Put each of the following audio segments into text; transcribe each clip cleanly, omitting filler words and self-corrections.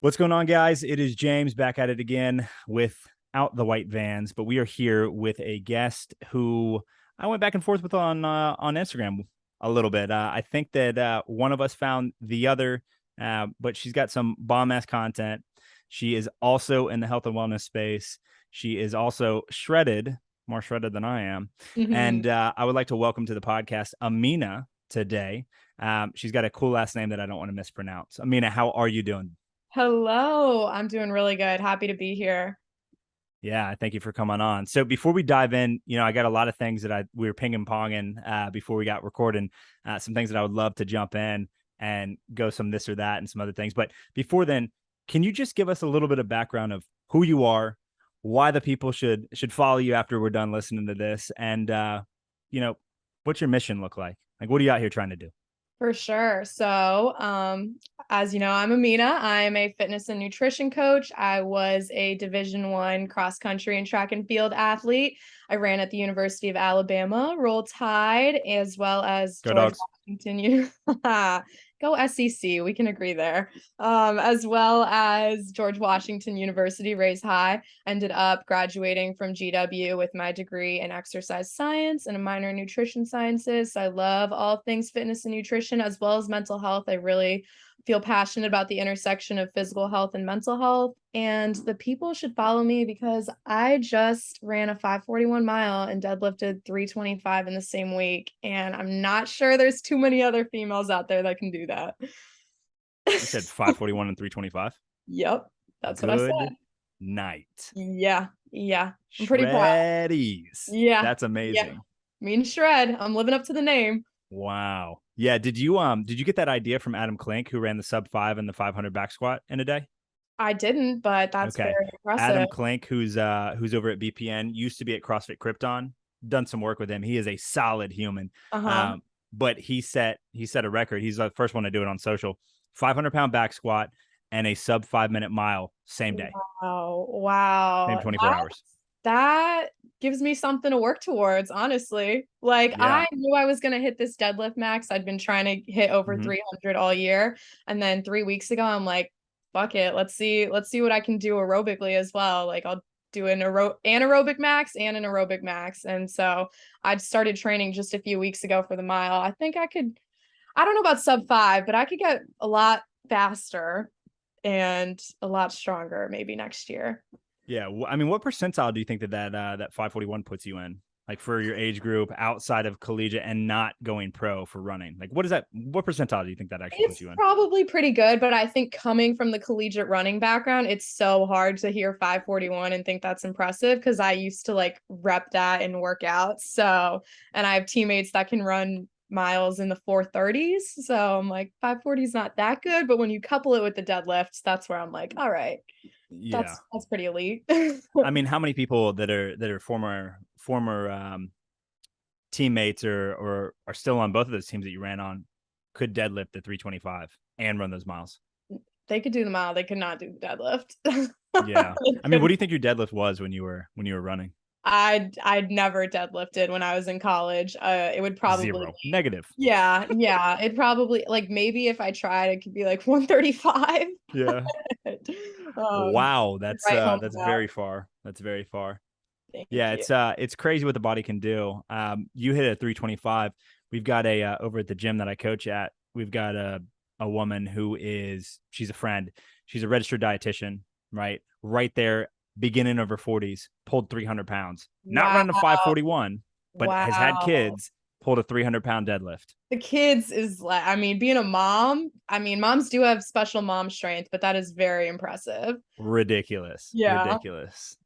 What's going on, guys? It is James back at it again without the white vans, but we are here with a guest who I went back and forth with on Instagram a little bit. I think that one of us found the other, but she's got some bomb ass content. She is also in the health and wellness space. She is also shredded, more shredded than I am, Mhm. and I would like to welcome to the podcast Ameena today. She's got a cool last name that I don't want to mispronounce. Ameena, how are you doing? Hello, I'm doing really good. Happy to be here. Yeah, thank you for coming on. So before we dive in, I got a lot of things that we were ping and ponging before we got recording. Some things that I would love to jump in and go some this or that and some other things. But before then, can you just give us a little bit of background of who you are, why the people should follow you after we're done listening to this, and you know, what's your mission look like? Like, what are you out here trying to do? For sure. As you know, I'm Ameena. I'm a fitness and nutrition coach. I was a Division I cross country and track and field athlete. I ran at the University of Alabama, Roll Tide, as well as Go George dogs. Washington. Go SEC. We can agree there. As well as George Washington University, Raise High. Ended up graduating from GW with my degree in exercise science and a minor in nutrition sciences. So I love all things fitness and nutrition as well as mental health. I really feel passionate about the intersection of physical health and mental health. And the people should follow me because I just ran a 541 mile and deadlifted 325 in the same week. And I'm not sure there's too many other females out there that can do that. You said 541 and 325. Yep, that's what I Good said. night. Yeah. I'm pretty proud. Shreddies. Yeah. That's Yeah. amazing. Mean shred. I'm living up to the name. Wow. Yeah. Did you get that idea from Adam Klink, who ran the sub 5 and the 500 back squat in a day? I didn't, but that's Okay. very impressive. Adam Klink, who's over at BPN, used to be at CrossFit Krypton. Done some work with him. He is a solid human. Uh-huh. But he set a record. He's the first one to do it on social. 500-pound back squat and a sub 5 minute mile same day, Wow. same Wow. 24 hours. That gives me something to work towards, honestly. Like Yeah. I knew I was gonna hit this deadlift max. I'd been trying to hit over Hmm. 300 all year. And then 3 weeks ago, I'm like, fuck it. Let's see what I can do aerobically as well. Like I'll do an anaerobic max and an aerobic max. And so I'd started training just a few weeks ago for the mile. I don't know about sub 5, but I could get a lot faster and a lot stronger maybe next year. Yeah, I mean, what percentile do you think that 541 puts you in? Like for your age group outside of collegiate and not going pro for running? Like what is that? What percentile do you think that actually puts It's you in? probably pretty good, but I think coming from the collegiate running background, it's so hard to hear 541 and think that's impressive because I used to like rep that in workouts. And I have teammates that can run miles in the 430s. So I'm like, 540 is not that good. But when you couple it with the deadlifts, that's where I'm like, all right, Yeah. that's pretty elite. I mean, how many people that are former teammates or are still on both of those teams that you ran on could deadlift the 325 and run those miles? They could do the mile, they could not do the deadlift. Yeah. They I mean, what could do you think your deadlift was when you were running? I'd never deadlifted when I was in college. It would probably Zero. Negative. yeah. It probably like maybe if I tried, it could be like 135. Yeah. um, Wow, that's right uh home that's about. very far. That's very far. Thank Yeah, you. it's crazy what the body can do. You hit a 325. We've got a over at the gym that I coach at. We've got a woman she's a friend. She's a registered dietitian, right? Right there, beginning of her 40s, pulled 300 pounds. Not Wow. running a 541, but has had Wow. kids, pulled a 300-pound deadlift. The kids is like, I mean, being a mom, I mean, moms do have special mom strength, but that is very impressive. Ridiculous, Yeah. ridiculous.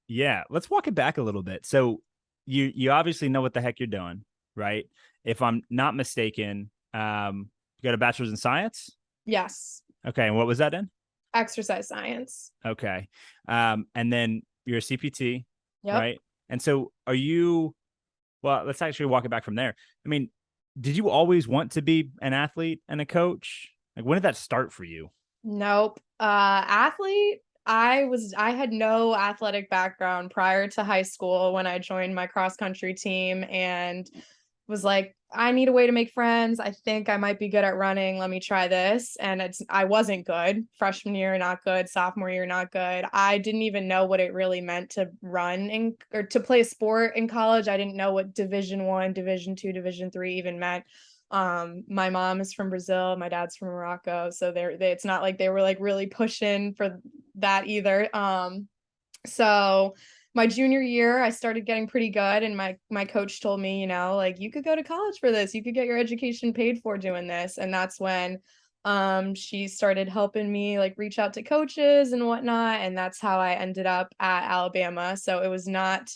Yeah, let's walk it back a little bit. So you obviously know what the heck you're doing, right? If I'm not mistaken, you got a bachelor's in science. Yes. Okay, and what was that in? Exercise science. Okay, and then you're a CPT, Yep. right? And so are you? Well, let's actually walk it back from there. I mean, did you always want to be an athlete and a coach? Like, when did that start for you? Nope. Athlete, I had no athletic background prior to high school when I joined my cross country team and was like, I need a way to make friends. I think I might be good at running. Let me try this. And I wasn't good. Freshman year, not good. Sophomore year, not good. I didn't even know what it really meant to run or to play a sport in college. I didn't know what Division 1, Division 2, Division 3 even meant. My mom is from Brazil, my dad's from Morocco, so it's not like they were like really pushing for that either. So my junior year, I started getting pretty good, and my coach told me, like, you could go to college for this. You could get your education paid for doing this. And that's when she started helping me like reach out to coaches and whatnot. And that's how I ended up at Alabama. So it was not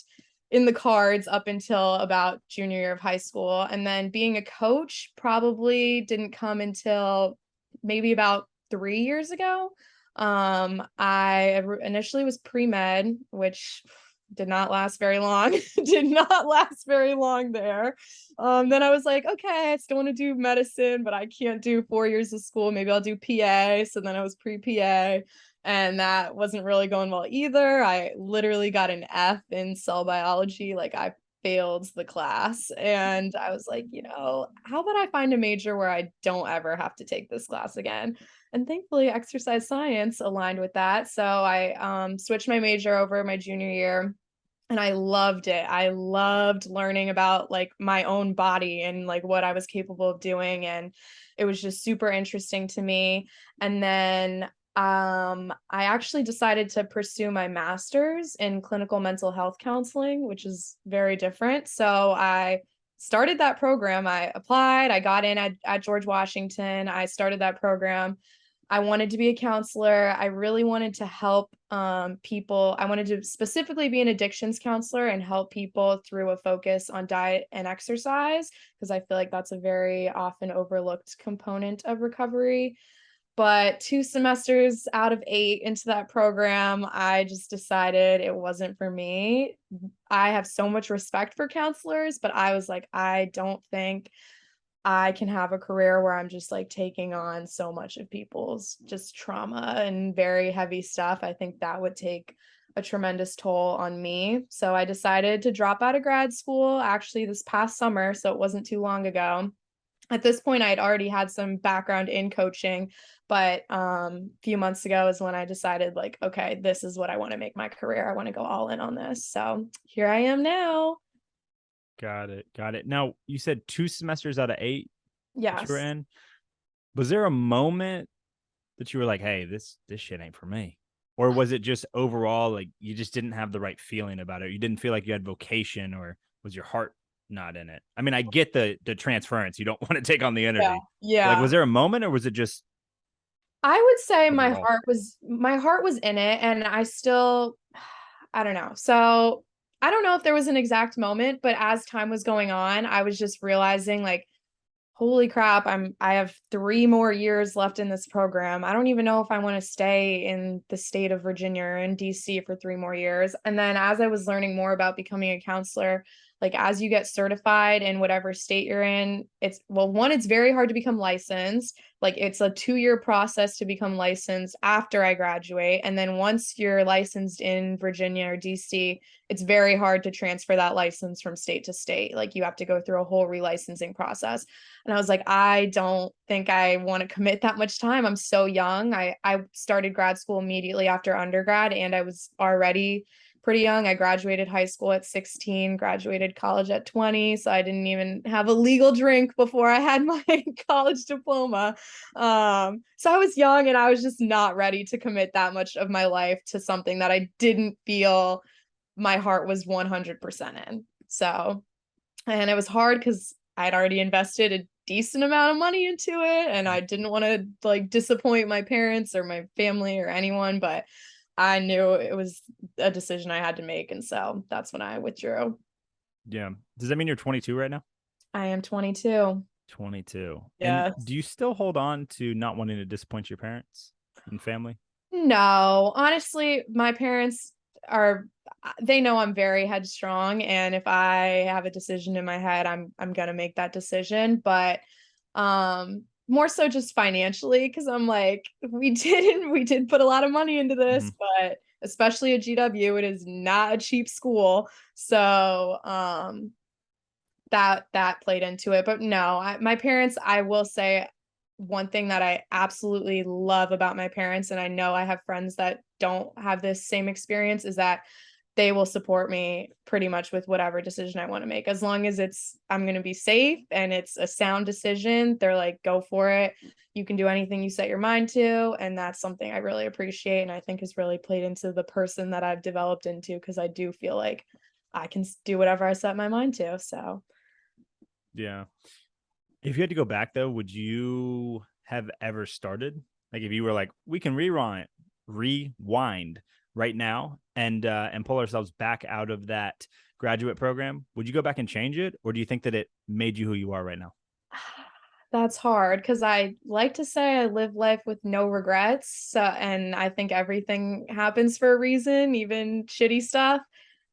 in the cards up until about junior year of high school. And then being a coach probably didn't come until maybe about 3 years ago. I initially was pre-med, which did not last very long. Did not last very long there. Then I was like, okay, I still want to do medicine, but I can't do 4 years of school. Maybe I'll do PA. So then I was pre-PA, and that wasn't really going well either. I literally got an F in cell biology. Like, I failed the class, and I was like, how about I find a major where I don't ever have to take this class again? And thankfully exercise science aligned with that. So I switched my major over my junior year, and I loved it. I loved learning about like my own body and like what I was capable of doing. And it was just super interesting to me. And then I actually decided to pursue my master's in clinical mental health counseling, which is very different. So I started that program. I applied, I got in at George Washington. I started that program. I wanted to be a counselor. I really wanted to help people. I wanted to specifically be an addictions counselor and help people through a focus on diet and exercise, because I feel like that's a very often overlooked component of recovery. But 2 semesters out of 8 into that program, I just decided it wasn't for me. I have so much respect for counselors, but I was like, I don't think I can have a career where I'm just like taking on so much of people's just trauma and very heavy stuff. I think that would take a tremendous toll on me. So I decided to drop out of grad school actually this past summer. So it wasn't too long ago. At this point, I had already had some background in coaching, but a few months ago is when I decided, like, okay, this is what I want to make my career. I want to go all in on this. So here I am now. Got it. Got it. Now, you said 2 semesters out of 8 that you were Yes. in. Was there a moment that you were like, "Hey, this shit ain't for me," or was it just overall like you just didn't have the right feeling about it? You didn't feel like you had vocation, or was your heart not in it? I mean, I get the transference. You don't want to take on the Yeah. energy. Like, Yeah. was there a moment, or was it just I would say overall? my heart was in it, and I still I don't know. So I don't know if there was an exact moment, but as time was going on, I was just realizing like, holy crap, I have 3 more years left in this program. I don't even know if I want to stay in the state of Virginia or in DC for 3 more years. And then as I was learning more about becoming a counselor, like as you get certified in whatever state you're in, it's very hard to become licensed. Like it's a 2-year process to become licensed after I graduate. And then once you're licensed in Virginia or DC, it's very hard to transfer that license from state to state. Like you have to go through a whole relicensing process. And I was like, I don't think I want to commit that much time. I'm so young. I started grad school immediately after undergrad, and I was already pretty young. I graduated high school at 16, graduated college at 20. So I didn't even have a legal drink before I had my college diploma. So I was young, and I was just not ready to commit that much of my life to something that I didn't feel my heart was 100% in. So, and it was hard because I'd already invested a decent amount of money into it, and I didn't want to like disappoint my parents or my family or anyone, but I knew it was a decision I had to make, and so that's when I withdrew. Yeah. Does that mean you're 22 right now? I am 22. 22. And Yes. do you still hold on to not wanting to disappoint your parents and family? No, honestly, my parents are they know I'm very headstrong, and if I have a decision in my head, I'm gonna make that decision. But more so just financially, because I'm like, we did put a lot of money into Mm-hmm. this, but especially at GW, it is not a cheap school. So that played into it. But no, my parents, I will say one thing that I absolutely love about my parents, and I know I have friends that don't have this same experience, is that they will support me pretty much with whatever decision I want to make. As long as I'm going to be safe and it's a sound decision, they're like, go for it. You can do anything you set your mind to. And that's something I really appreciate. And I think has really played into the person that I've developed into, because I do feel like I can do whatever I set my mind to. So, Yeah. If you had to go back though, would you have ever started? Like if you were like, we can rewind right now and pull ourselves back out of that graduate program, would you go back and change it? Or do you think that it made you who you are right now? that's hard because I like to say I live life with no regrets. And I think everything happens for a reason, even shitty stuff.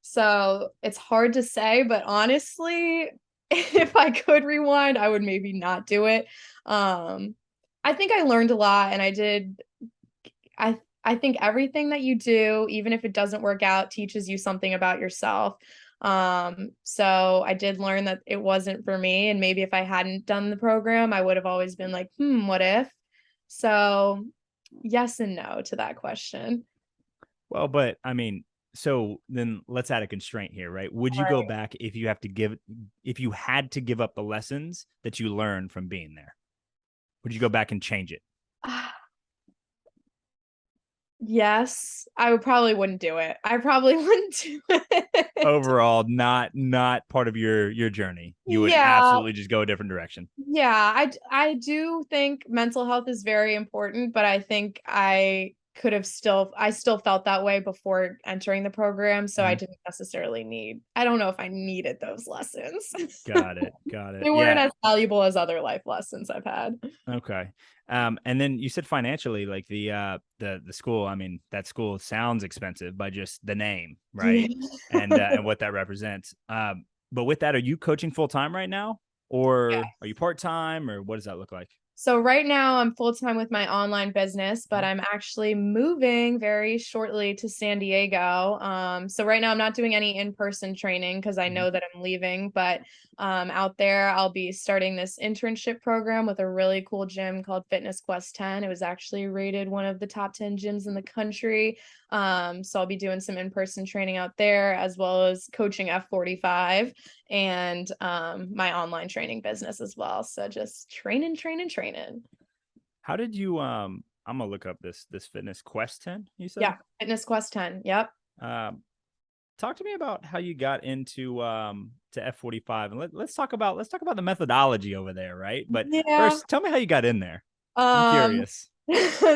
So it's hard to say, but honestly, if I could rewind, I would maybe not do it. Um, I think I learned a lot, and I think everything that you do, even if it doesn't work out, teaches you something about yourself. So I did learn that it wasn't for me, and maybe if I hadn't done the program, I would have always been like, what if? So yes and no to that question. Well, but I mean, so then let's add a constraint here, right? Would you go Right. back if you had to give up the lessons that you learned from being there? Would you go back and change it? Yes, I would probably wouldn't do it. I probably wouldn't do it. Overall, not part of your journey. You would Yeah, absolutely just go a different direction. yeah, I do think mental health is very important, but I think I still felt that way before entering the program, so I Mhm. didn't necessarily I don't know if I needed those lessons. Got it. Got it. They weren't Yeah. as valuable as other life lessons I've had. Okay. And then you said financially, like the school. I mean, that school sounds expensive by just the name, Yeah. right? And what that represents. But with that, are you coaching full time right now, or are you part time, or what does that look like? So right now I'm full time with my online business, but Mhm. I'm actually moving very shortly to San Diego. So right now I'm not doing any in-person training because I Mhm. know that I'm leaving, but out there I'll be starting this internship program with a really cool gym called Fitness Quest 10. It was actually rated one of the top 10 gyms in the country. So I'll be doing some in-person training out there, as well as coaching F45 and my online training business as well. So just training. How did you? I'm gonna look up this fitness quest 10. You said. Yeah, Fitness Quest 10. Yep. Um, Talk to me about how you got into to F45, and let's talk about the methodology over there, right? But Yeah. first, tell me how you got in there. I'm Um, curious.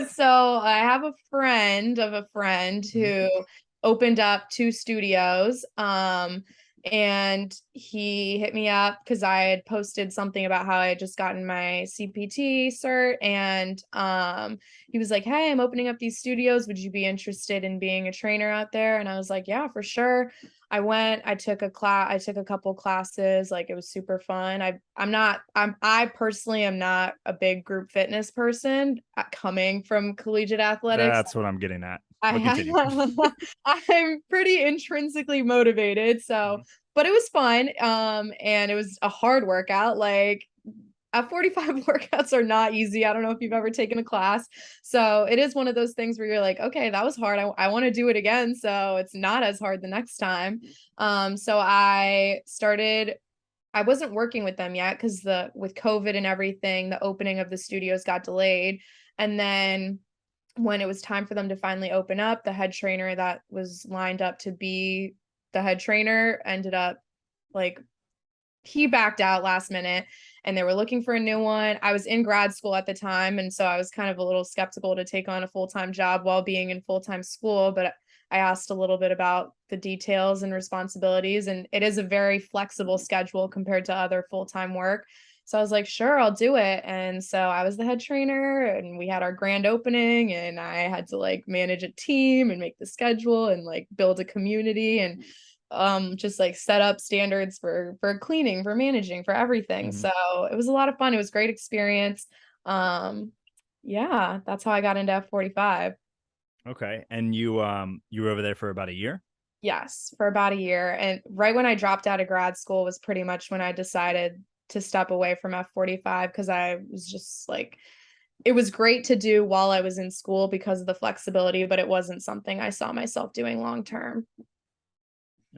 so I have a friend of a friend Mhm. who opened up two studios. And he hit me up because I had posted something about how I had just gotten my CPT cert. And he was like, "Hey, I'm opening up these studios. Would you be interested in being a trainer out there?" And I was like, "Yeah, for sure." I took I took a couple classes, like it was super fun. I personally am not a big group fitness person, coming from collegiate athletics. That's what I'm getting at. I But have continue. I'm pretty intrinsically motivated, so Mhm. but it was fun, and it was a hard workout, like, 45 workouts are not easy. I don't know if you've ever taken a class. So it is one of those things where you're like, okay, that was hard. I want to do it again. So it's not as hard the next time. So I wasn't working with them yet because the with COVID and everything, the opening of the studios got delayed. And then when it was time for them to finally open up, the head trainer that was lined up to be the head trainer ended up like he backed out last minute, and they were looking for a new one. I was in grad school at the time, and so I was kind of a little skeptical to take on a full-time job while being in full-time school, but I asked a little bit about the details and responsibilities, and it is a very flexible schedule compared to other full-time work. So I was like, "Sure, I'll do it." And so I was the head trainer, and we had our grand opening, and I had to like manage a team and make the schedule and like build a community and just like set up standards for cleaning, for managing, for everything. Mhm. So it was a lot of fun. It was a great experience. Um yeah, that's how I got into F45. Okay. And you were over there for about a year? Yes, for about a year. And right when I dropped out of grad school was pretty much when I decided to step away from F45 because I was just like, it was great to do while I was in school because of the flexibility, but it wasn't something I saw myself doing long term.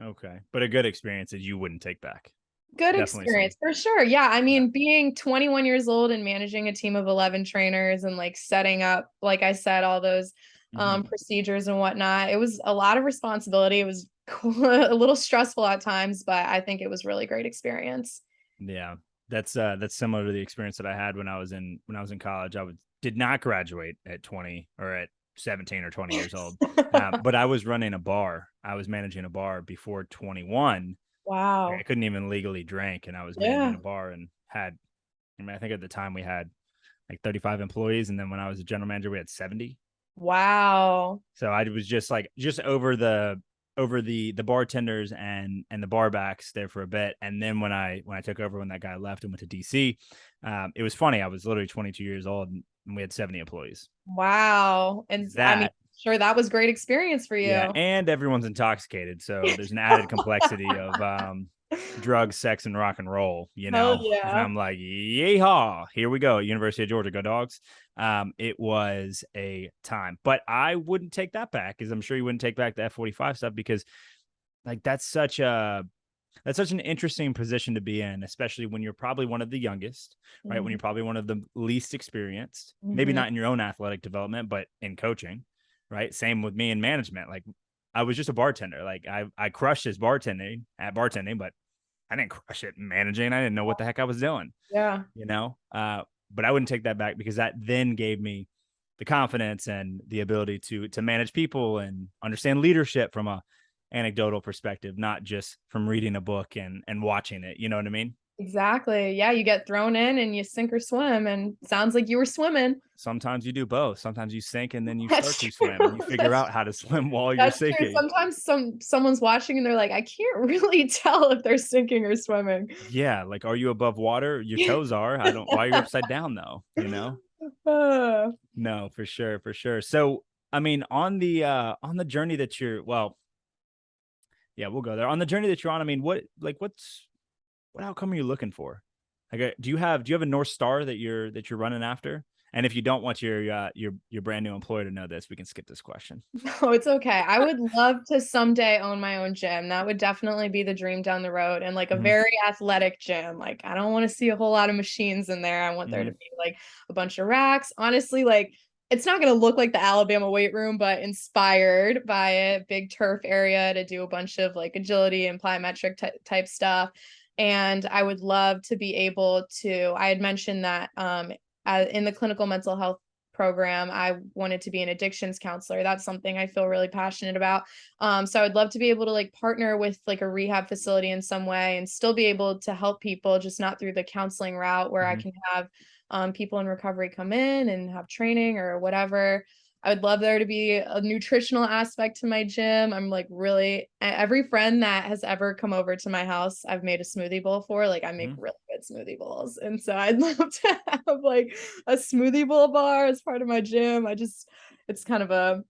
Okay. But a good experience that you wouldn't take back. Good Definitely some. experience for sure. Yeah, I Yeah. mean, being 21 years old and managing a team of 11 trainers and like setting up, like I said, all those Mhm. procedures and whatnot, it was a lot of responsibility. It was a little stressful at times, but I think it was really great experience. Yeah. That's similar to the experience that I had when I was in college. Did not graduate at 20 or at 17 or 20 years old. But I was running a bar. I was managing a bar before 21. Like, I Wow. couldn't even legally drink, and I was managing Yeah. a bar and had. I mean, I think at the time we had like 35 employees, and then when I was a general manager, we had 70. Wow. So I was just over the bartenders and the barbacks there for a bit, and then when I took over when that guy left and went to DC, it was funny. I was literally 22 years old, and we had 70 employees. Wow. And I mean, That sure, that was great experience for Yeah, you. and everyone's intoxicated, so there's an added complexity of drugs, sex, and rock and roll, you Hell know. And yeah. I'm like, yeehaw, here we go, University of Georgia, go Dogs. It was a time, but I wouldn't take that back, as I'm sure you wouldn't take back the F45 stuff, because like that's such an interesting position to be in, especially when you're probably one of the youngest, right? When Mhm. you're probably one of the least experienced, maybe Mhm. not in your own athletic development, but in coaching, right? Same with me in management. Like I was just a bartender. Like I crushed as bartending, but I didn't crush it in managing. I didn't know what the heck I was doing, Yeah. you know? But I wouldn't take that back because that then gave me the confidence and the ability to manage people and understand leadership from a anecdotal perspective, not just from reading a book and watching it. You know what I mean? Exactly. Yeah, you get thrown in and you sink or swim, and sounds like you were swimming. Sometimes you do both. Sometimes you sink and then you start That's to swim and you true. figure out how to swim while you're That's true. sinking. Sometimes someone's watching and they're like, I can't really tell if they're sinking or swimming. Yeah, like are you above water? Your toes are. I don't why are you upside down though, you know? Uh, No, for sure, for sure. So I mean on the journey that you're well, yeah, we'll go there. On the journey that you're on, I mean, what outcome are you looking for? Like, do you have a North Star that you're running after? And if you don't want your brand new employer to know this, we can skip this question. no, it's okay. I would love to someday own my own gym. That would definitely be the dream down the road, and like a Hmm. very athletic gym. Like I don't want to see a whole lot of machines in there. I want there to Hmm. be like a bunch of racks. Honestly, like it's not going to look like the Alabama weight room, but inspired by a big turf area to do a bunch of like agility and plyometric type stuff. And I would love to be able to, I had mentioned that in the clinical mental health program, I wanted to be an addictions counselor. That's something I feel really passionate about. So I would love to be able to like partner with like a rehab facility in some way and still be able to help people, just not through the counseling route where I Hmm. can have people in recovery come in and have training or whatever. I would love there to be a nutritional aspect to my gym. I'm like really every friend that has ever come over to my house, I've made a smoothie bowl for. Like I make Hmm. really good smoothie bowls. And so I'd love to have like a smoothie bowl bar as part of my gym. It's kind of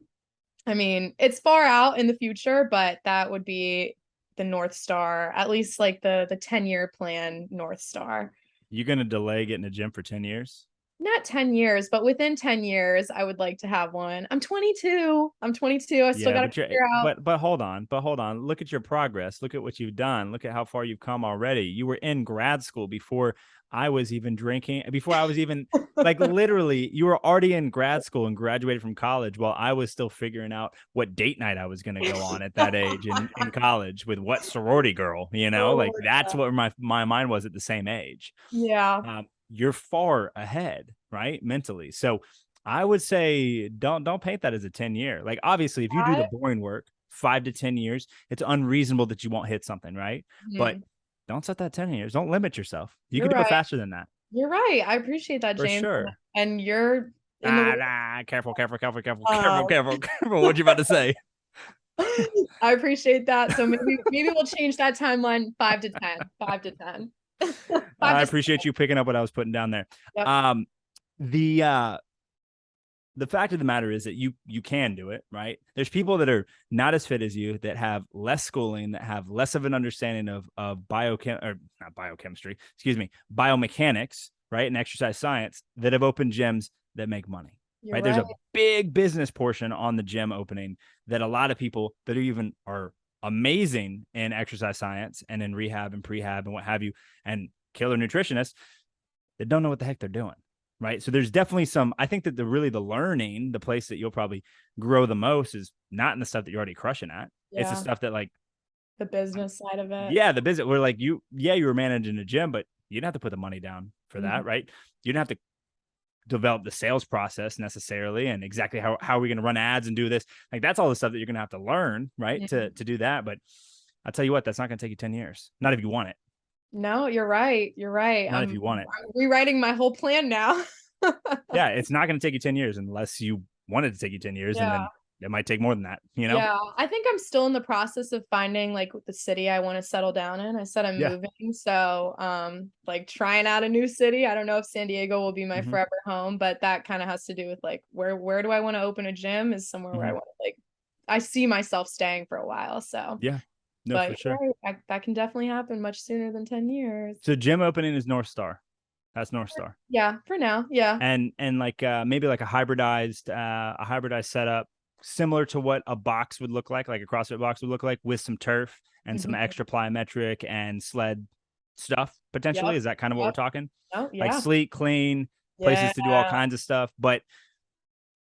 I mean, it's far out in the future, but that would be the North Star, at least like the 10-year plan North Star. You gonna delay getting a gym for 10 years? Not 10 years, but within 10 years, I would like to have one. I'm 22. I'm 22. I still Yeah, got to but you're figure out. but hold on. Look at your progress. Look at what you've done. Look at how far you've come already. You were in grad school before I was even drinking, before I was even like literally you were already in grad school and graduated from college while I was still figuring out what date night I was going to go on at that age in college with what sorority girl, you know? Oh, Like that's what my mind was at the same age. yeah. You're far ahead, right? Mentally. So I would say don't paint that as a 10-year. Like obviously, if you do the I, boring work, 5 to 10 years, it's unreasonable that you won't hit something, right? But mhm. don't set that 10 years. Don't limit yourself. You You're could do it right. faster than that. You're right. I appreciate that, For James. sure. And you're in the Ah, nah, careful, careful, careful, careful, careful, um, careful, careful. What you about to say? I appreciate that. So maybe we'll change that timeline 5 to 10. 5 to 10. 5 I to appreciate you picking up what I was putting down there. yep. Um, the the fact of the matter is that you can do it, right? There's people that are not as fit as you, that have less schooling, that have less of an understanding of biochem or not biochemistry, excuse me, biomechanics, right? And exercise science, that have opened gyms that make money. You're Right. There's right. a big business portion on the gym opening that a lot of people that are amazing in exercise science and in rehab and prehab and what have you, and killer nutritionists that don't know what the heck they're doing. Right. So there's definitely some, I think that the learning, the place that you'll probably grow the most is not in the stuff that you're already crushing at. It's the Yeah. stuff that like, The business side of it. yeah, the business where like you were managing a gym, but you didn't have to put the money down for Mhm. that. Right. You didn't have to develop the sales process necessarily and exactly how are we going to run ads and do this. Like that's all the stuff that you're going to have to learn. Right. Mhm. To do that. But I'll tell you what, that's not going to take you 10 years. Not if you want it. No, you're right. You're right. Not if you want it. I'm rewriting my whole plan now. Yeah, it's not going to take you 10 years unless you want it to take you 10 years. And Yeah. then it might take more than that, you know? Yeah, I think I'm still in the process of finding like the city I want to settle down in. I said I'm Yeah. moving, so like trying out a new city. I don't know if San Diego will be my Hmm. forever home, but that kind of has to do with like where do I want to open a gym is somewhere where I Hmm. want to like I see myself staying for a while. So, Yeah. No, but for you're sure. right, that can definitely happen much sooner than 10 years. So gym opening is North Star. That's North Star. Yeah, for now. Yeah. And like maybe like a hybridized setup similar to what a box would look like a CrossFit box would look like, with some turf and some Mhm. extra plyometric and sled stuff potentially. Yep. Is that kind of what we're Yep. talking? Oh, Like yeah. sleek, clean Yeah. places to do all kinds of stuff, but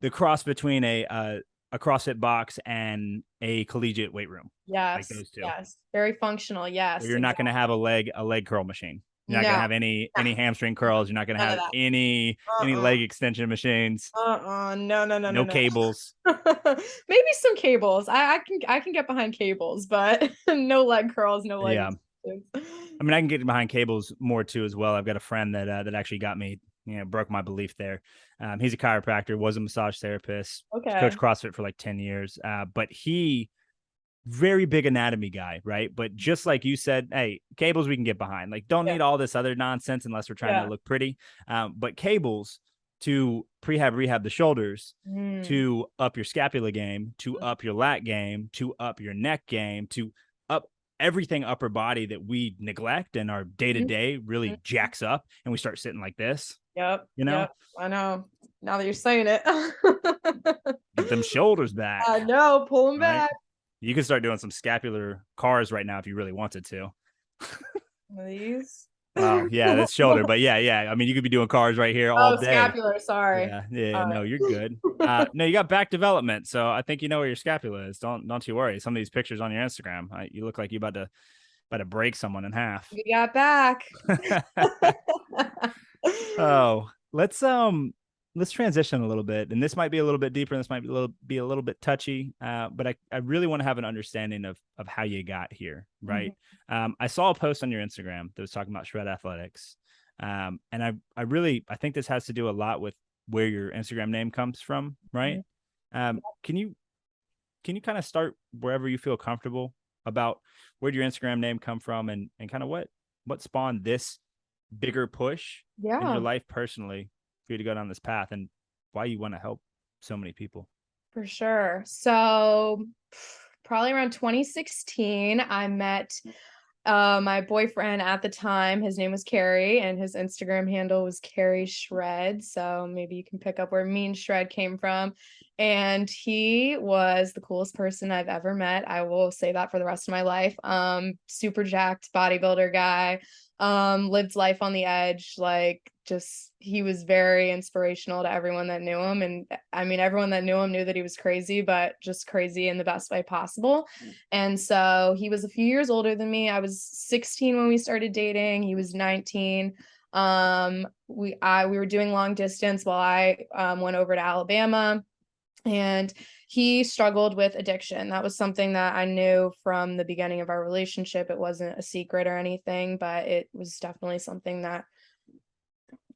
the cross between a CrossFit box and a collegiate weight room, like Yes. those two, Yes. Very functional. where Yes, you're not going exactly. to have a leg curl machine. You're not going No. to have any hamstring No. curls. You're not going to None of have that. any Uh-uh. leg extension machines. No, no, no, no, No no. cables. Maybe some cables. I can get behind cables, but no leg curls, no leg Yeah, extensions. I mean, I can get behind cables more too as well. I've got a friend that actually got me, broke my belief there. He's a chiropractor, was a massage therapist, coached Okay. CrossFit for like 10 years. But he very big anatomy guy, right? But just like you said, hey, cables we can get behind. Like, don't Yeah. need all this other nonsense unless we're trying to Yeah. look pretty. But cables to rehab the shoulders, Mm. to up your scapula game, to Mhm. up your lat game, to up your neck game, to up everything upper body that we neglect and our day to Mhm. day really Mhm. jacks up, and we start sitting like this, Yep. you know, Yep. I know. Now that you're saying it. get them shoulders back, I know. Pull them right? back. You can start doing some scapular cars right now if you really wanted to. One of these. Well, yeah, that's shoulder, but yeah, yeah. I mean, you could be doing cars right here all Oh, day. scapular. Sorry. Yeah, yeah. All No, you're right. good. No, you got back development, so I think you know where your scapula is. Don't you worry. Some of these pictures on your Instagram, you look like you about to break someone in half. We got back. Oh, let's transition a little bit, and this might be a little bit deeper, and this might be a little bit touchy, but I really want to have an understanding of how you got here, right? Mhm. I saw a post on your Instagram that was talking about shred athletics, and I think this has to do a lot with where your Instagram name comes from, right? Mhm. Can you kind of start wherever you feel comfortable about where did your Instagram name come from, and kind of what spawned this bigger push in your Yeah, life personally for you to go down this path, and why you want to help so many people? for sure. So probably around 2016, I met my boyfriend at the time. His name was Cary, and his Instagram handle was Cary Shred. So maybe you can pick up where Mean Shred came from. And he was the coolest person I've ever met. I will say that for the rest of my life. Super jacked bodybuilder guy. Lived life on the edge. Like just he was very inspirational to everyone that knew him. And I mean, everyone that knew him knew that he was crazy, but just crazy in the best way possible. And so he was a few years older than me. I was 16 when we started dating. He was 19. We were doing long distance while I went over to Alabama, and he struggled with addiction. That was something that I knew from the beginning of our relationship. It wasn't a secret or anything, but it was definitely something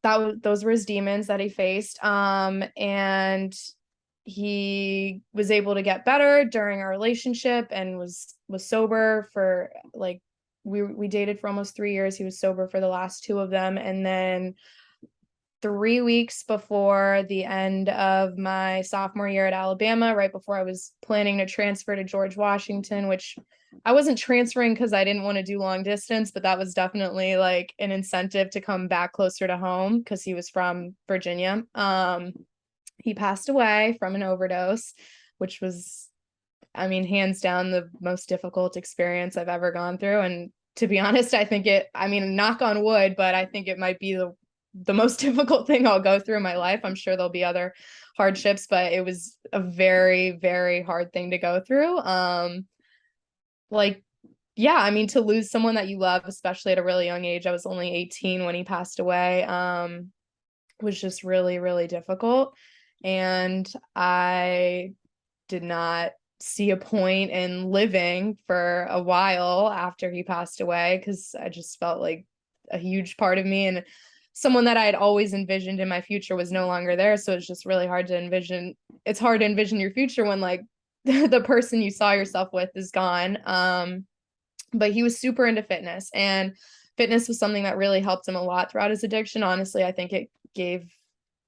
those were his demons that he faced. And he was able to get better during our relationship and was sober for like we dated for almost 3 years. He was sober for the last two of them, and then 3 weeks before the end of my sophomore year at Alabama, right before I was planning to transfer to George Washington, which I wasn't transferring because I didn't want to do long distance, but that was definitely like an incentive to come back closer to home because he was from Virginia. He passed away from an overdose, which was, I mean, hands down the most difficult experience I've ever gone through. And to be honest, I think I mean, knock on wood, but I think it might be the most difficult thing I'll go through in my life. I'm sure there'll be other hardships, but it was a very, very hard thing to go through. Like, yeah, I mean, to lose someone that you love, especially at a really young age, I was only 18 when he passed away, was just really, really difficult. And I did not see a point in living for a while after he passed away because I just felt like a huge part of me and someone that I had always envisioned in my future was no longer there. So it's just really hard to envision. It's hard to envision your future when like the person you saw yourself with is gone. But he was super into fitness, and fitness was something that really helped him a lot throughout his addiction. Honestly, I think it gave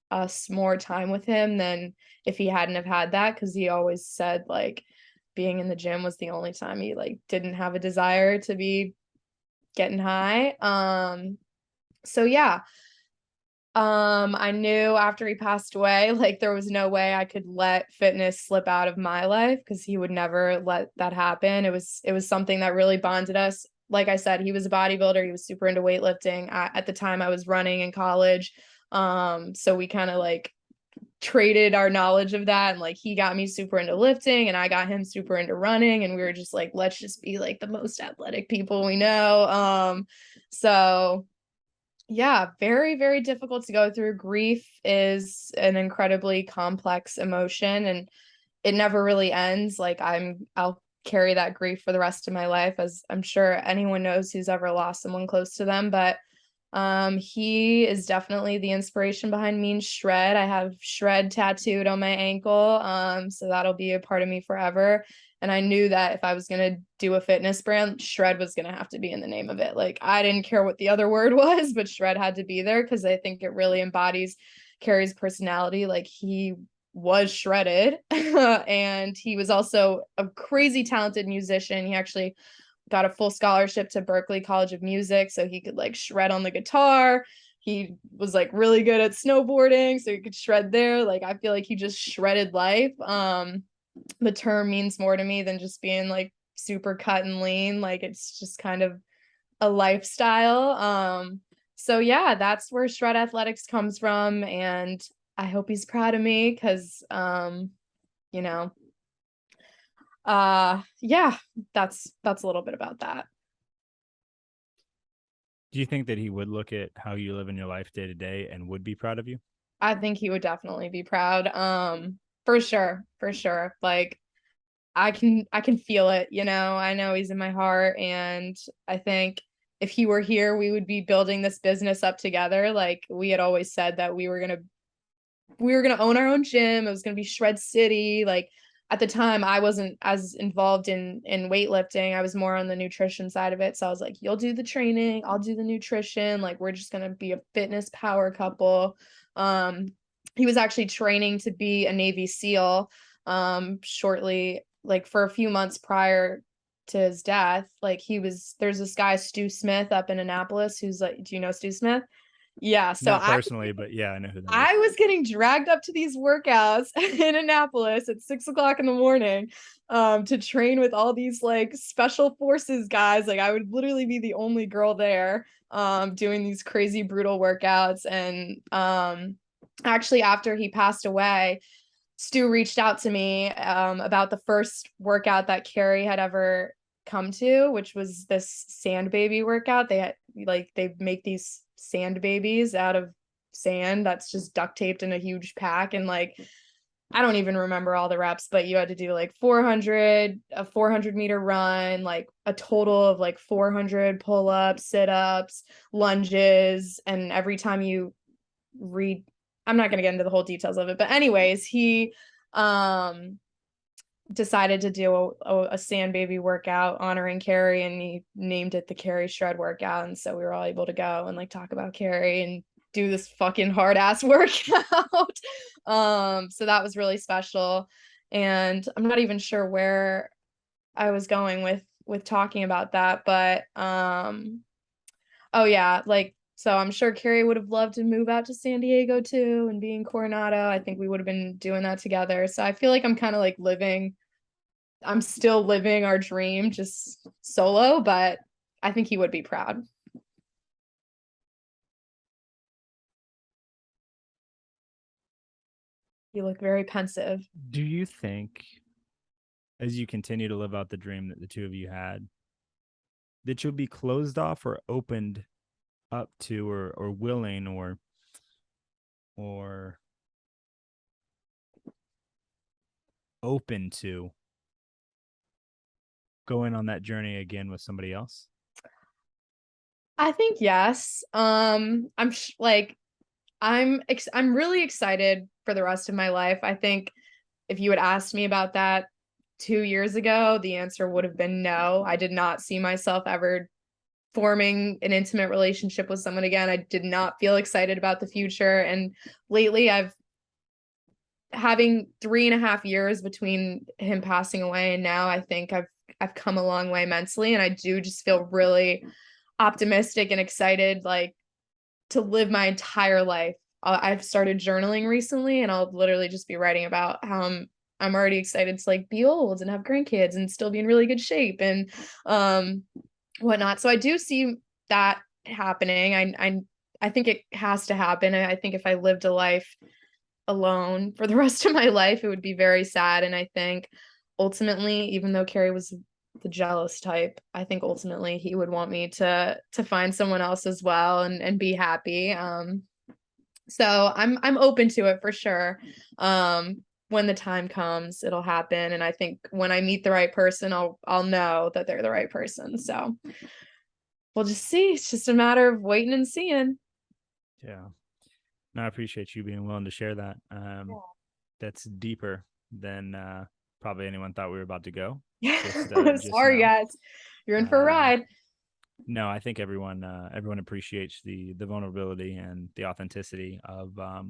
us more time with him than if he hadn't have had that, because he always said like being in the gym was the only time he like didn't have a desire to be getting high. So yeah, I knew after he passed away, like there was no way I could let fitness slip out of my life because he would never let that happen. It was something that really bonded us. Like I said, he was a bodybuilder. He was super into weightlifting. At the time I was running in college. So we kind of like traded our knowledge of that, and like he got me super into lifting and I got him super into running, and we were just like, let's just be like the most athletic people we know. So yeah, very, very difficult to go through. Grief is an incredibly complex emotion and it never really ends. Like I'll carry that grief for the rest of my life, as I'm sure anyone knows who's ever lost someone close to them. But he is definitely the inspiration behind Mean Shred. I have Shred tattooed on my ankle. So that'll be a part of me forever. And I knew that if I was going to do a fitness brand, Shred was going to have to be in the name of it. Like, I didn't care what the other word was, but Shred had to be there because I think it really embodies Cary's personality. Like, he was shredded and he was also a crazy talented musician. He actually got a full scholarship to Berklee College of Music so he could like shred on the guitar. He was like really good at snowboarding, so he could shred there. Like, I feel like he just shredded life. The term means more to me than just being like super cut and lean. Like, it's just kind of a lifestyle. So yeah, that's where Shred Athletics comes from, and I hope he's proud of me because you know, yeah, that's a little bit about that. Do you think that he would look at how you live in your life day to day and would be proud of you? I think he would definitely be proud. For sure, for sure. Like, I can feel it, you know. I know he's in my heart, and I think if he were here, we would be building this business up together. Like, we had always said that we were gonna own our own gym. It was gonna be Shred City. Like, at the time, I wasn't as involved in weightlifting. I was more on the nutrition side of it. So I was like, you'll do the training, I'll do the nutrition. Like, we're just gonna be a fitness power couple. Um, he was actually training to be a Navy SEAL shortly, like for a few months prior to his death. Like, there's this guy, Stu Smith, up in Annapolis, who's like, do you know Stu Smith? Yeah. So Not I personally, but yeah, I know who that is. I was getting dragged up to these workouts in Annapolis at 6 o'clock in the morning to train with all these like special forces guys. Like, I would literally be the only girl there doing these crazy brutal workouts. And actually, after he passed away, Stu reached out to me about the first workout that Cary had ever come to, which was this sand baby workout. They make these sand babies out of sand that's just duct taped in a huge pack, and like, I don't even remember all the reps, but you had to do like a 400-meter run, like a total of like 400 pull-ups, sit-ups, lunges, and every time you read, I'm not going to get into the whole details of it, but anyways, he decided to do a sand baby workout honoring Cary, and he named it the Cary Shred workout. And so we were all able to go and like talk about Cary, and do this fucking hard ass workout. So that was really special. And I'm not even sure where I was going with talking about that, but oh yeah, like so I'm sure Cary would have loved to move out to San Diego too and be in Coronado. I think we would have been doing that together. So I feel like I'm kind of like I'm still living our dream just solo, but I think he would be proud. You look very pensive. Do you think, as you continue to live out the dream that the two of you had, that you'll be closed off or opened up to, or willing, or open to going on that journey again with somebody else? I think yes. Like I'm really excited for the rest of my life. I think if you had asked me about that 2 years ago, the answer would have been no. I did not see myself ever forming an intimate relationship with someone again. I did not feel excited about the future. And lately I've having 3.5 years between him passing away and now, I think I've come a long way mentally. And I do just feel really optimistic and excited, like to live my entire life. I've started journaling recently, and I'll literally just be writing about how I'm already excited to like be old and have grandkids and still be in really good shape and whatnot. So I do see that happening. I think it has to happen. I think if I lived a life alone for the rest of my life, it would be very sad. And I think ultimately, even though Cary was the jealous type, I think ultimately he would want me to find someone else as well and be happy. So I'm open to it for sure. When the time comes, it'll happen. And I think when I meet the right person, I'll know that they're the right person. So we'll just see. It's just a matter of waiting and seeing. Yeah. No, I appreciate you being willing to share that. That's deeper than probably anyone thought we were about to go. Just Sorry, now. guys. You're in for a ride. No, I think everyone appreciates the vulnerability and the authenticity of a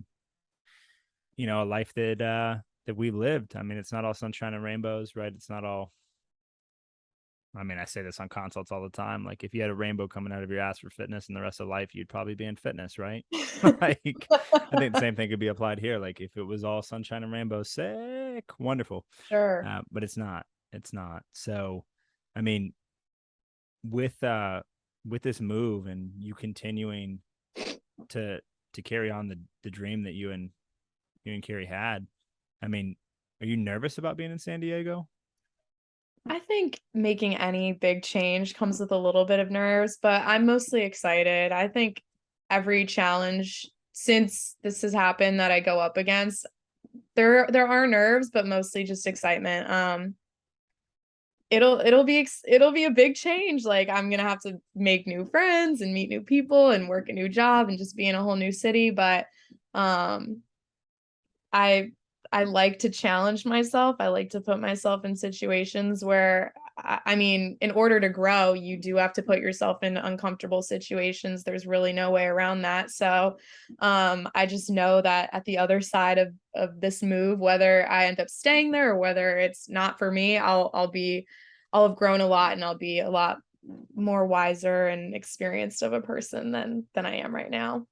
life that we lived. I mean, it's not all sunshine and rainbows, right? It's not all. I mean, I say this on consults all the time. Like, if you had a rainbow coming out of your ass for fitness and the rest of life, you'd probably be in fitness, right? Like, I think the same thing could be applied here. Like, if it was all sunshine and rainbows, sick, wonderful. Sure. But it's not. It's not. So, I mean, with with this move and you continuing to carry on the dream that you and Cary had, I mean, are you nervous about being in San Diego? I think making any big change comes with a little bit of nerves, but I'm mostly excited. I think every challenge since this has happened that I go up against, there are nerves, but mostly just excitement. It'll be a big change. Like I'm gonna have to make new friends and meet new people and work a new job and just be in a whole new city. But um I I like to challenge myself. I like to put myself in situations where I mean, in order to grow, you do have to put yourself in uncomfortable situations. There's really no way around that. So, I just know that at the other side of this move, whether I end up staying there or whether it's not for me, I'll have grown a lot and I'll be a lot more wiser and experienced of a person than I am right now.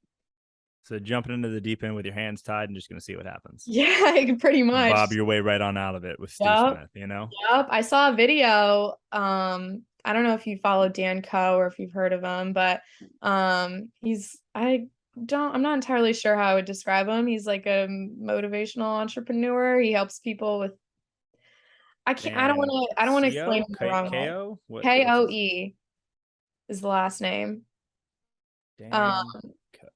So jumping into the deep end with your hands tied and just going to see what happens. Yeah, pretty much. Bob your way right on out of it with Stu Yep. Smith, you know? Yep. I saw a video. I don't know if you follow Dan Coe or if you've heard of him, but I'm not entirely sure how I would describe him. He's like a motivational entrepreneur. He helps people with Dan I don't want to explain Co him the wrong way. Ko what's his Koe is the last name. Um, Dan Co.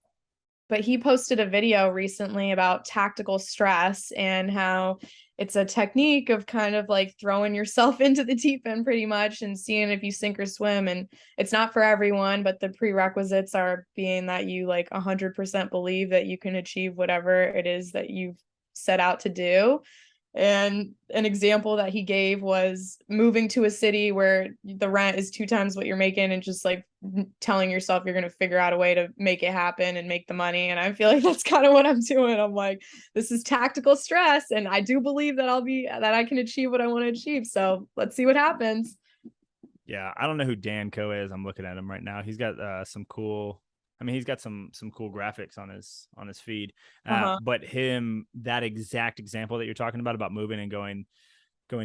but he posted a video recently about tactical stress and how it's a technique of kind of like throwing yourself into the deep end pretty much and seeing if you sink or swim. And it's not for everyone, but the prerequisites are being that you like 100% believe that you can achieve whatever it is that you've set out to do. And an example that he gave was moving to a city where the rent is 2 times what you're making and just like telling yourself you're going to figure out a way to make it happen and make the money. And I feel like that's kind of what I'm doing. I'm like, this is tactical stress. And I do believe that that I can achieve what I want to achieve. So let's see what happens. Yeah, I don't know who Dan Coe is. I'm looking at him right now. He's got some cool. I mean, he's got some cool graphics on his feed. Uh-huh. But him, that exact example that you're talking about moving and going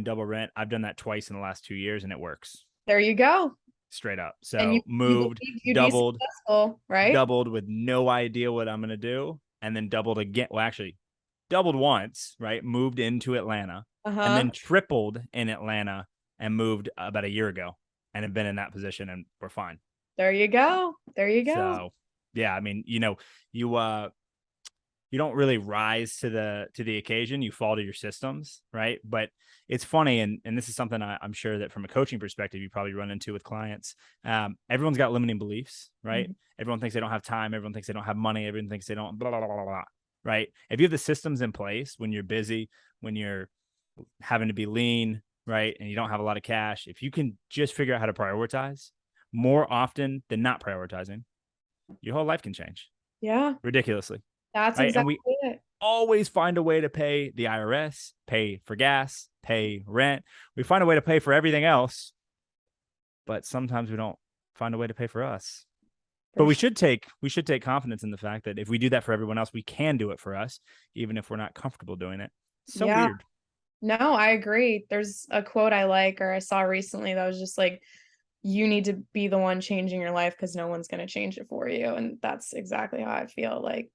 double rent. I've done that twice in the last 2 years, and it works There you go. straight up. And you So you moved, believe you'd be doubled, successful, right? doubled with no idea what I'm gonna do, and then doubled again. Well, actually, doubled once, right? Moved into Atlanta, and Uh-huh. then tripled in Atlanta, and moved about a year ago, and have been in that position, and we're fine. There you go. There you go. So, yeah, I mean, you don't really rise to the occasion. You fall to your systems, right? But it's funny, and this is something I'm sure that from a coaching perspective you probably run into with clients. Everyone's got limiting beliefs, right? Mhm. Everyone thinks they don't have time. Everyone thinks they don't have money. Everyone thinks they don't blah blah blah blah blah. Right? If you have the systems in place when you're busy, when you're having to be lean, right, and you don't have a lot of cash, if you can just figure out how to prioritize more often than not prioritizing, your whole life can change Yeah, ridiculously, that's right? And exactly we it. always find a way to pay the IRS, pay for gas, pay rent. We find a way to pay for everything else, but sometimes we don't find a way to pay for us. But For sure. we should take confidence in the fact that if we do that for everyone else, we can do it for us, even if we're not comfortable doing it. So Yeah. weird. No, I agree. There's a quote I like or I saw recently that was just like, you need to be the one changing your life because no one's going to change it for you. And that's exactly how I feel. Like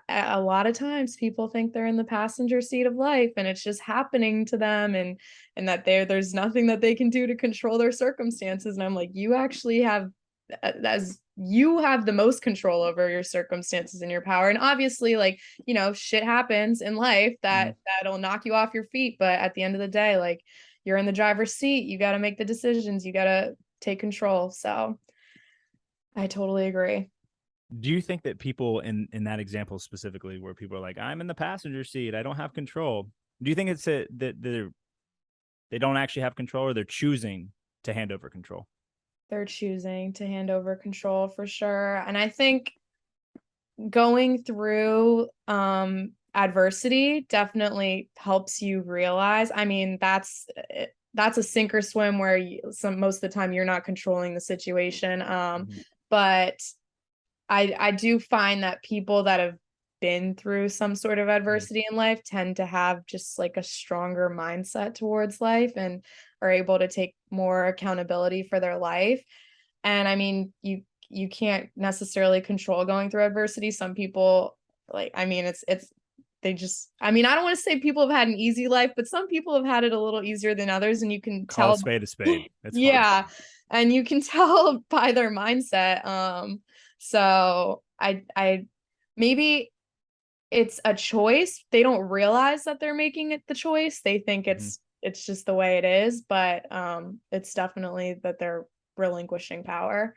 a lot of times people think they're in the passenger seat of life and it's just happening to them and that there's nothing that they can do to control their circumstances. And I'm like, you actually have as you have the most control over your circumstances and your power. And obviously, like, shit happens in life Mm-hmm. that'll knock you off your feet. But at the end of the day, like you're in the driver's seat. You got to make the decisions. You got to take control. So I totally agree. Do you think that people in that example specifically, where people are like, "I'm in the passenger seat, I don't have control," do you think it's that they don't actually have control, or they're choosing to hand over control? They're choosing to hand over control for sure. And I think going through adversity definitely helps you realize, I mean, that's a sink or swim where most of the time you're not controlling the situation. Mm-hmm. But I do find that people that have been through some sort of Mm-hmm. adversity in life tend to have just like a stronger mindset towards life and are able to take more accountability for their life. And I mean, you can't necessarily control going through adversity. Some people like, I mean, it's they just, I mean, I don't want to say people have had an easy life, but some people have had it a little easier than others. And you can Call a tell, spade a spade. It's hard. yeah. And you can tell by their mindset. So I maybe it's a choice. They don't realize that they're making it the choice. They think Mm-hmm. it's just the way it is, but it's definitely that they're relinquishing power.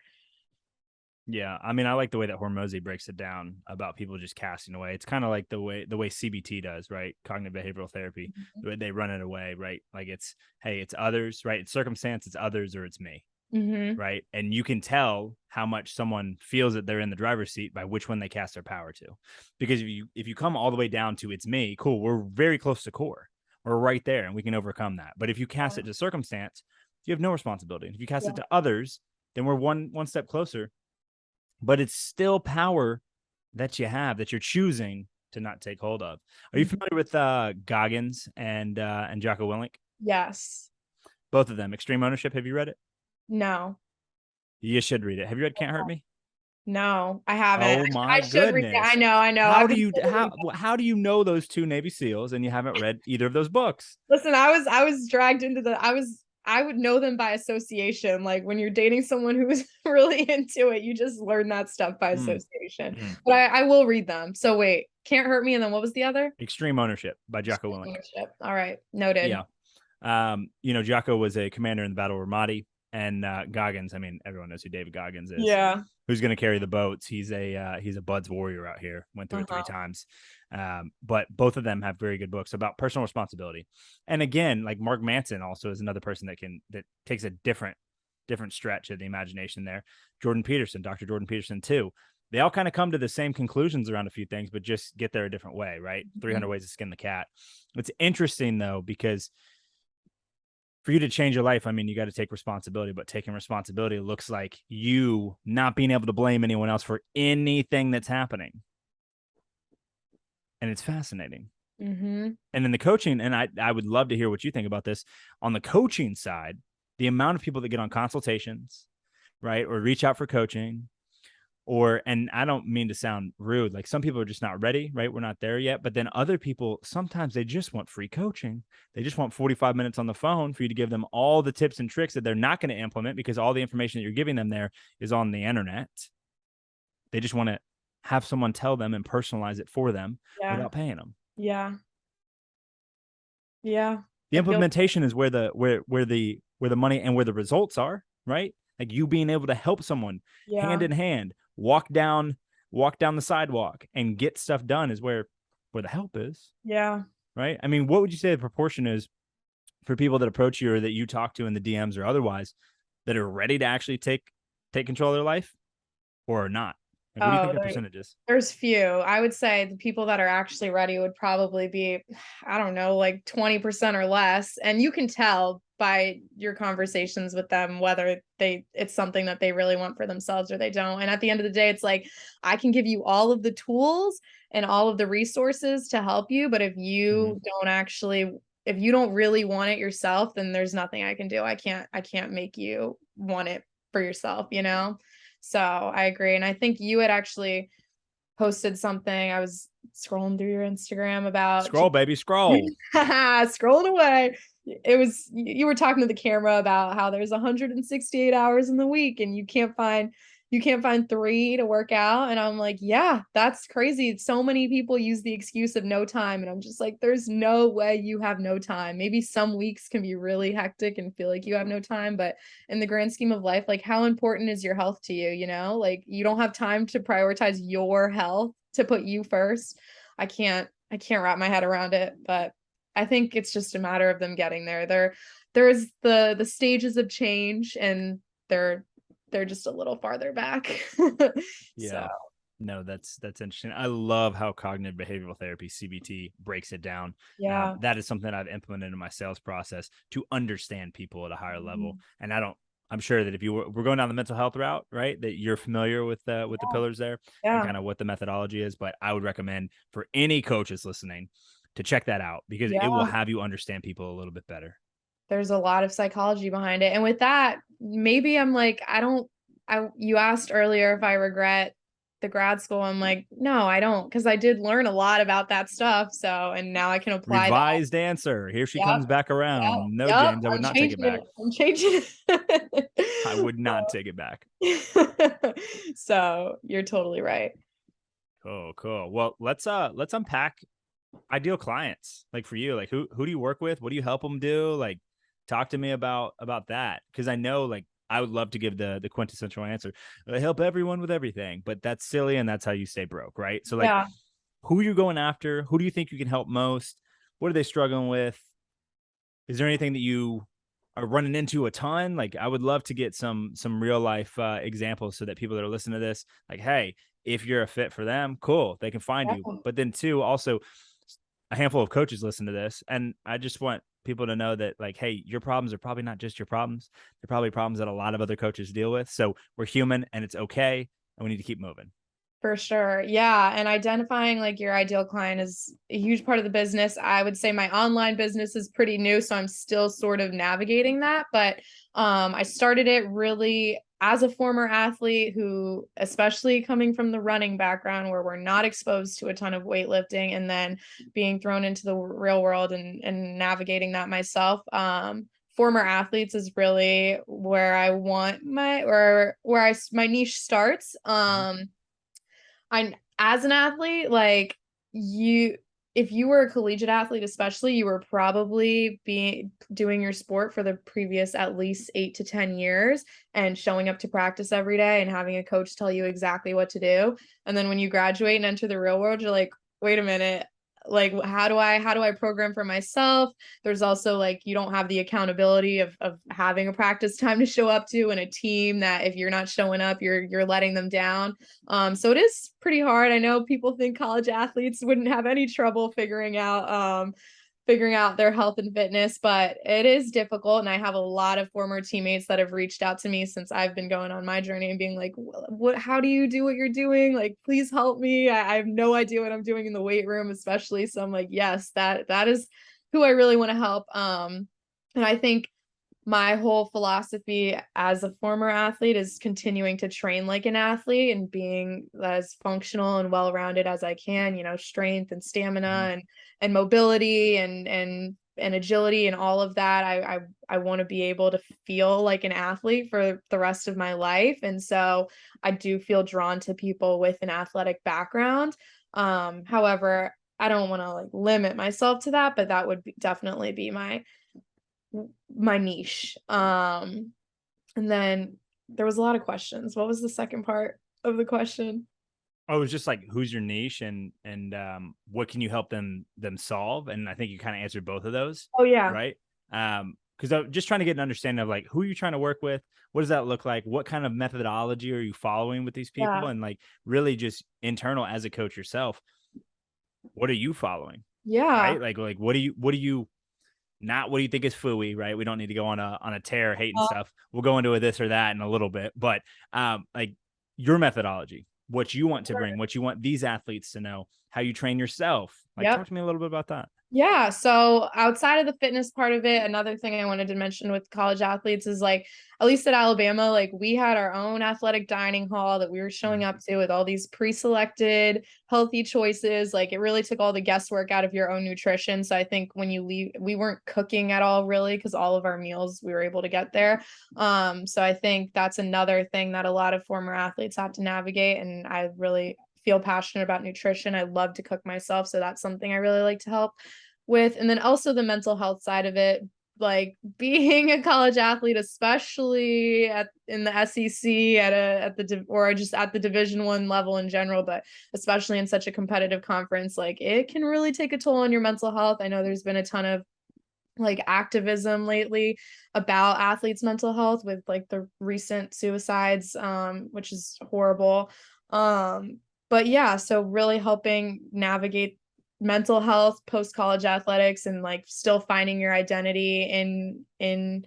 Yeah, I mean, I like the way that Hormozy breaks it down about people just casting away. It's kind of like the way CBT does, right? Cognitive behavioral therapy. The way they run it away, right? Like hey, it's others, right? It's circumstance, it's others, or it's me, Mm-hmm. right? And you can tell how much someone feels that they're in the driver's seat by which one they cast their power to. Because if you come all the way down to it's me, cool, we're very close to core. We're right there and we can overcome that. But if you cast it to circumstance, you have no responsibility. If you cast Yeah. it to others, then we're one step closer. But it's still power that you have that you're choosing to not take hold of. Are you Mhm. familiar with Goggins and Jocko Willink? Yes. Both of them. Extreme Ownership. Have you read it? No. You should read it. Have you read Can't Hurt Me? No, I haven't. Oh I my should read it. I goodness. know, I know. How I've do been you saving. how do you know those two Navy SEALs and you haven't read either of those books? Listen, I was dragged into I would know them by association. Like when you're dating someone who's really into it, you just learn that stuff by Mm, association. mm. But I will read them. So wait, Can't Hurt Me, and then what was the other? Extreme Ownership by Jocko Willink. Ownership. All right, noted. Yeah. Jocko was a commander in the Battle of Ramadi. And Goggins, I mean, everyone knows who David Goggins is. Yeah. Who's going to carry the boats? He's a Buds warrior out here. Went through it three Uh-huh. times, but both of them have very good books about personal responsibility. And again, like Mark Manson also is another person that takes a different stretch of the imagination there. Jordan Peterson, Dr. Jordan Peterson too. They all kind of come to the same conclusions around a few things, but just get there a different way, right? 300 Mhm. ways to skin the cat. It's interesting though, because for you to change your life, I mean, you got to take responsibility, but taking responsibility looks like you not being able to blame anyone else for anything that's happening. And it's fascinating. Mhm. And then the coaching, and I would love to hear what you think about this. On the coaching side, the amount of people that get on consultations, right, or reach out for coaching, or, and I don't mean to sound rude, like some people are just not ready, right? We're not there yet. But then other people, sometimes they just want free coaching. They just want 45 minutes on the phone for you to give them all the tips and tricks that they're not going to implement, because all the information that you're giving them there is on the internet. They just want to have someone tell them and personalize it for them Yeah. without paying them. Yeah. Yeah. The I feel implementation is where the money and where the results are, right? Like you being able to help someone hand yeah. in hand walk down the sidewalk and get stuff done is where the help is, Yeah. right? I mean, what would you say the proportion is for people that approach you or that you talk to in the DMs or otherwise that are ready to actually take control of their life or are not? Like, what do you think Oh, that percentage is? there's few. I would say the people that are actually ready would probably be, I don't know, like 20% or less. And you can tell by your conversations with them whether it's something that they really want for themselves or they don't. And at the end of the day, it's like I can give you all of the tools and all of the resources to help you, but Mm-hmm. if you don't really want it yourself, then there's nothing I can do. I can't make you want it for yourself, you know? So I agree. And I think you had actually posted something. I was scrolling through your Instagram about Scroll, baby, scroll. scrolling away. It was you were talking to the camera about how there's 168 hours in the week and you can't find 3 to work out. And I'm like, yeah, that's crazy. So many people use the excuse of no time. And I'm just like, there's no way you have no time. Maybe some weeks can be really hectic and feel like you have no time, but in the grand scheme of life, like how important is your health to you? You know, like you don't have time to prioritize your health to put you first. I can't wrap my head around it, but I think it's just a matter of them getting there. There's the stages of change and they're they're just a little farther back. So Yeah. No, that's interesting. I love how cognitive behavioral therapy (CBT) breaks it down. yeah. That is something I've implemented in my sales process to understand people at a higher level. Mhm. And I don't. I'm sure that if we're going down the mental health route, right, that you're familiar with the pillars there and Yeah. kind of what the methodology is. But I would recommend for any coaches listening to check that out because it will Yeah. have you understand people a little bit better. There's a lot of psychology behind it. And with that, maybe I'm like, I don't I you asked earlier if I regret the grad school. I'm like, no, I don't, because I did learn a lot about that stuff. So and now I can apply that. Revised answer. Here she Yep. comes back Yep. around. No, Yep. James, I would I'm not take changing it back. it. I'm changing I would not take it back. it. So you're totally right. Cool, cool. Well, let's unpack ideal clients. Like for you, like who do you work with? What do you help them do? Like talk to me about that because I know like I would love to give the quintessential answer. I help everyone with everything, but that's silly and that's how you stay broke, right? So like Yeah, who are you going after? Who do you think you can help most? What are they struggling with? Is there anything that you are running into a ton? Like I would love to get some real life examples so that people that are listening to this, like, hey, if you're a fit for them, cool, they can find you. yeah, But then two, also a handful of coaches listen to this, and I just want people to know that, like, hey, your problems are probably not just your problems; they're probably problems that a lot of other coaches deal with. So we're human, and it's okay, and we need to keep moving. for sure. Yeah. And identifying like your ideal client is a huge part of the business. I would say my online business is pretty new, so I'm still sort of navigating that. But I started it really as a former athlete who, especially coming from the running background where we're not exposed to a ton of weightlifting and then being thrown into the real world and navigating that myself. Former athletes is really where I want my niche starts. Mhm. I as an athlete, like you if you were a collegiate athlete, especially, you were probably doing your sport for the previous at least 8 to 10 years and showing up to practice every day and having a coach tell you exactly what to do. And then when you graduate and enter the real world, you're like, wait a minute, like how do I program for myself? There's also like you don't have the accountability of having a practice time to show up to, and a team that if you're not showing up, you're letting them down. So it is pretty hard. I know people think college athletes wouldn't have any trouble figuring out their health and fitness, but it is difficult. And I have a lot of former teammates that have reached out to me since I've been going on my journey and being like, what, how do you do what you're doing? Like, please help me. I have no idea what I'm doing in the weight room, especially. So I'm like, yes, that is who I really want to help. And I think my whole philosophy as a former athlete is continuing to train like an athlete and being as functional and well-rounded as I can, strength and stamina and mobility and agility and all of that. I want to be able to feel like an athlete for the rest of my life. And so I do feel drawn to people with an athletic background. However, I don't want to like limit myself to that, but that would definitely be my niche. And then there was a lot of questions. What was the second part of the question? Oh, it was just like, who's your niche, and what can you help them solve? And I think you kind of answered both of those, Oh yeah. right? Because I'm just trying to get an understanding of like who you're trying to work with, what does that look like, what kind of methodology are you following with these people, Yeah. and like really just internal as a coach yourself, what are you following, Yeah. right? Like what do you not what do you think is fooey, right? We don't need to go on a tear hating Uh, stuff. We'll go into a this or that in a little bit, but like your methodology, what you want to bring, what you want these athletes to know, how you train yourself. Like, yep. talk to me a little bit about that. Yeah. So outside of the fitness part of it, another thing I wanted to mention with college athletes is like, at least at Alabama, like we had our own athletic dining hall that we were showing up to with all these pre-selected healthy choices. Like it really took all the guesswork out of your own nutrition. So I think when you leave, we weren't cooking at all really, because all of our meals we were able to get there. So I think that's another thing that a lot of former athletes have to navigate. And I really feel passionate about nutrition. I love to cook myself. So that's something I really like to help with. And then also the mental health side of it, like being a college athlete, especially in the SEC or just at the Division I level in general, but especially in such a competitive conference, like it can really take a toll on your mental health. I know there's been a ton of like activism lately about athletes' mental health with like the recent suicides, which is horrible. But yeah, so really helping navigate mental health post college athletics and like still finding your identity in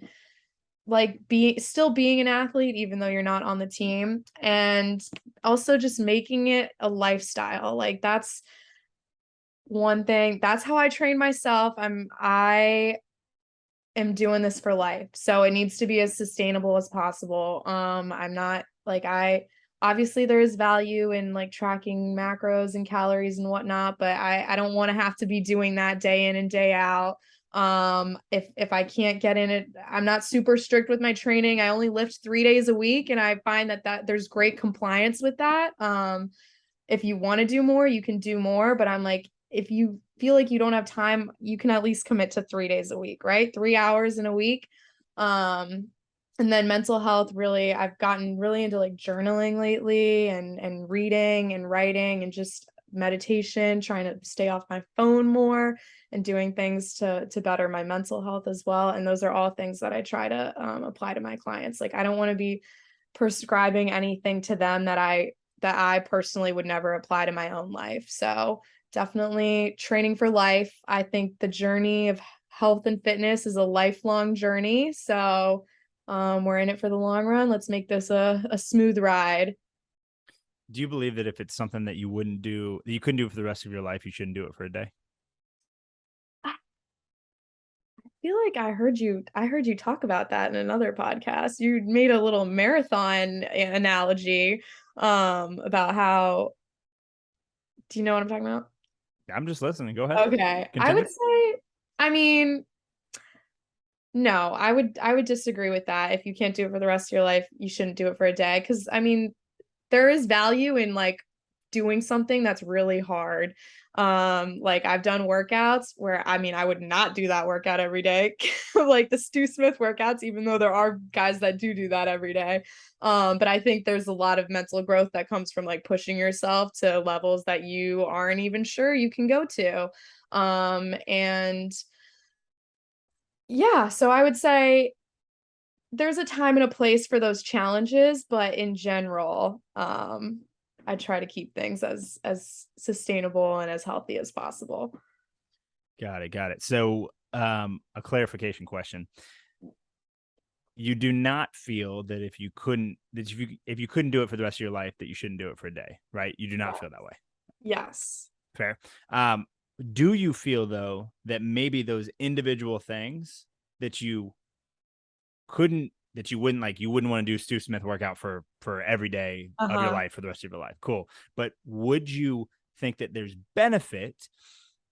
like being an athlete even though you're not on the team, and also just making it a lifestyle. Like that's one thing. That's how I train myself. I am doing this for life. So it needs to be as sustainable as possible. I'm not like obviously there is value in like tracking macros and calories and whatnot, but I don't want to have to be doing that day in and day out. If I can't get in it, I'm not super strict with my training. I only lift 3 days a week, and I find that there's great compliance with that. If you want to do more, you can do more, but I'm like, if you feel like you don't have time, you can at least commit to 3 days a week, right? 3 hours in a week. And then mental health, really, I've gotten really into like journaling lately and reading and writing and just meditation, trying to stay off my phone more and doing things to better my mental health as well. And those are all things that I try to apply to my clients. Like I don't want to be prescribing anything to them that I personally would never apply to my own life. So definitely training for life. I think the journey of health and fitness is a lifelong journey. So we're in it for the long run. Let's make this a smooth ride. Do you believe that if it's something that you wouldn't do, that you couldn't do it for the rest of your life, you shouldn't do it for a day? I feel like I heard you talk about that in another podcast. You made a little marathon analogy about how, do you know what I'm talking about? I'm just listening. Go ahead. Okay. I Continue. would say, I mean, no, I would disagree with that. If you can't do it for the rest of your life, you shouldn't do it for a day. Because I mean, there is value in like doing something that's really hard. Like I've done workouts where I mean I would not do that workout every day, like the Stu Smith workouts, even though there are guys that do that every day. But I think there's a lot of mental growth that comes from like pushing yourself to levels that you aren't even sure you can go to. And yeah, so I would say there's a time and a place for those challenges, but in general, I try to keep things as sustainable and as healthy as possible. Got it. Got it. So, a clarification question. You do not feel that if you couldn't do it for the rest of your life, that you shouldn't do it for a day, right? You do not feel that way. Yes. Fair. Do you feel though that maybe those individual things that you wouldn't like, you wouldn't want to do Stu Smith workout for every day of your Uh-huh. life for the rest of your life? Cool. But would you think that there's benefit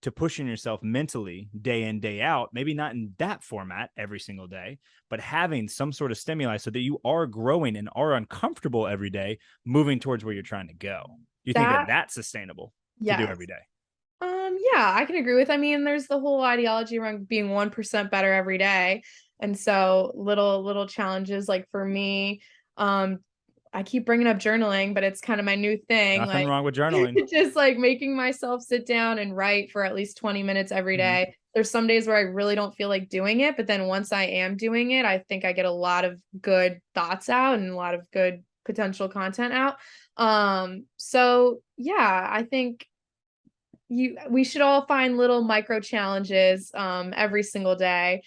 to pushing yourself mentally day in, day out, maybe not in that format every single day, but having some sort of stimuli so that you are growing and are uncomfortable every day, moving towards where you're trying to go? You think that That, that's sustainable to do yes. every day? Yeah, I can agree with. I mean, there's the whole ideology around being 1% better every day. And so little challenges like for me, um, I keep bringing up journaling, but it's kind of my new thing. Nothing Like wrong with journaling. just like making myself sit down and write for at least 20 minutes every Mm-hmm. day. There's some days where I really don't feel like doing it, but then once I am doing it, I think I get a lot of good thoughts out and a lot of good potential content out. So yeah, I think we should all find little micro challenges every single day.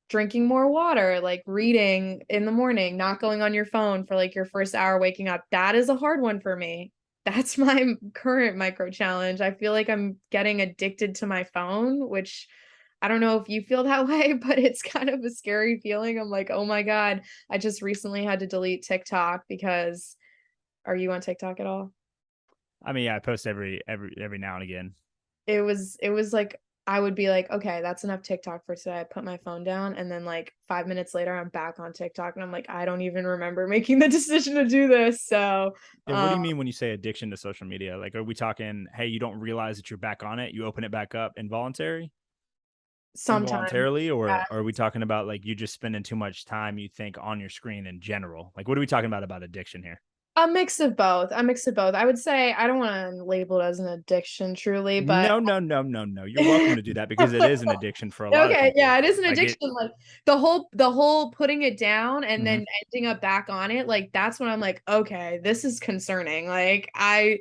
Drinking more water, like reading in the morning, not going on your phone for like your first hour waking up. That is a hard one for me. That's my current micro challenge. I feel like I'm getting addicted to my phone, which I don't know if you feel that way, but it's kind of a scary feeling. I'm like, oh my God, I just recently had to delete TikTok because are you on TikTok at all? I mean, yeah, I post every now and again. It was like I would be like, okay, that's enough TikTok for today. I put my phone down and then like 5 minutes later I'm back on TikTok and I'm like, I don't even remember making the decision to do this. So And what do you mean when you say addiction to social media? Like, are we talking, hey, you don't realize that you're back on it, you open it back up sometimes involuntarily, or yeah, are we talking about like you just spending too much time, you think, on your screen in general? Like, what are we talking about addiction here? a mix of both. A mix of both. I would say I don't want to label it as an addiction truly, but No, no, no, no, no. You're welcome to do that because it is an addiction for a lot of okay, people. yeah, it is an Like it. addiction. Like the whole putting it down and Mhm. then ending up back on it, like that's when I'm like, okay, this is concerning. Like I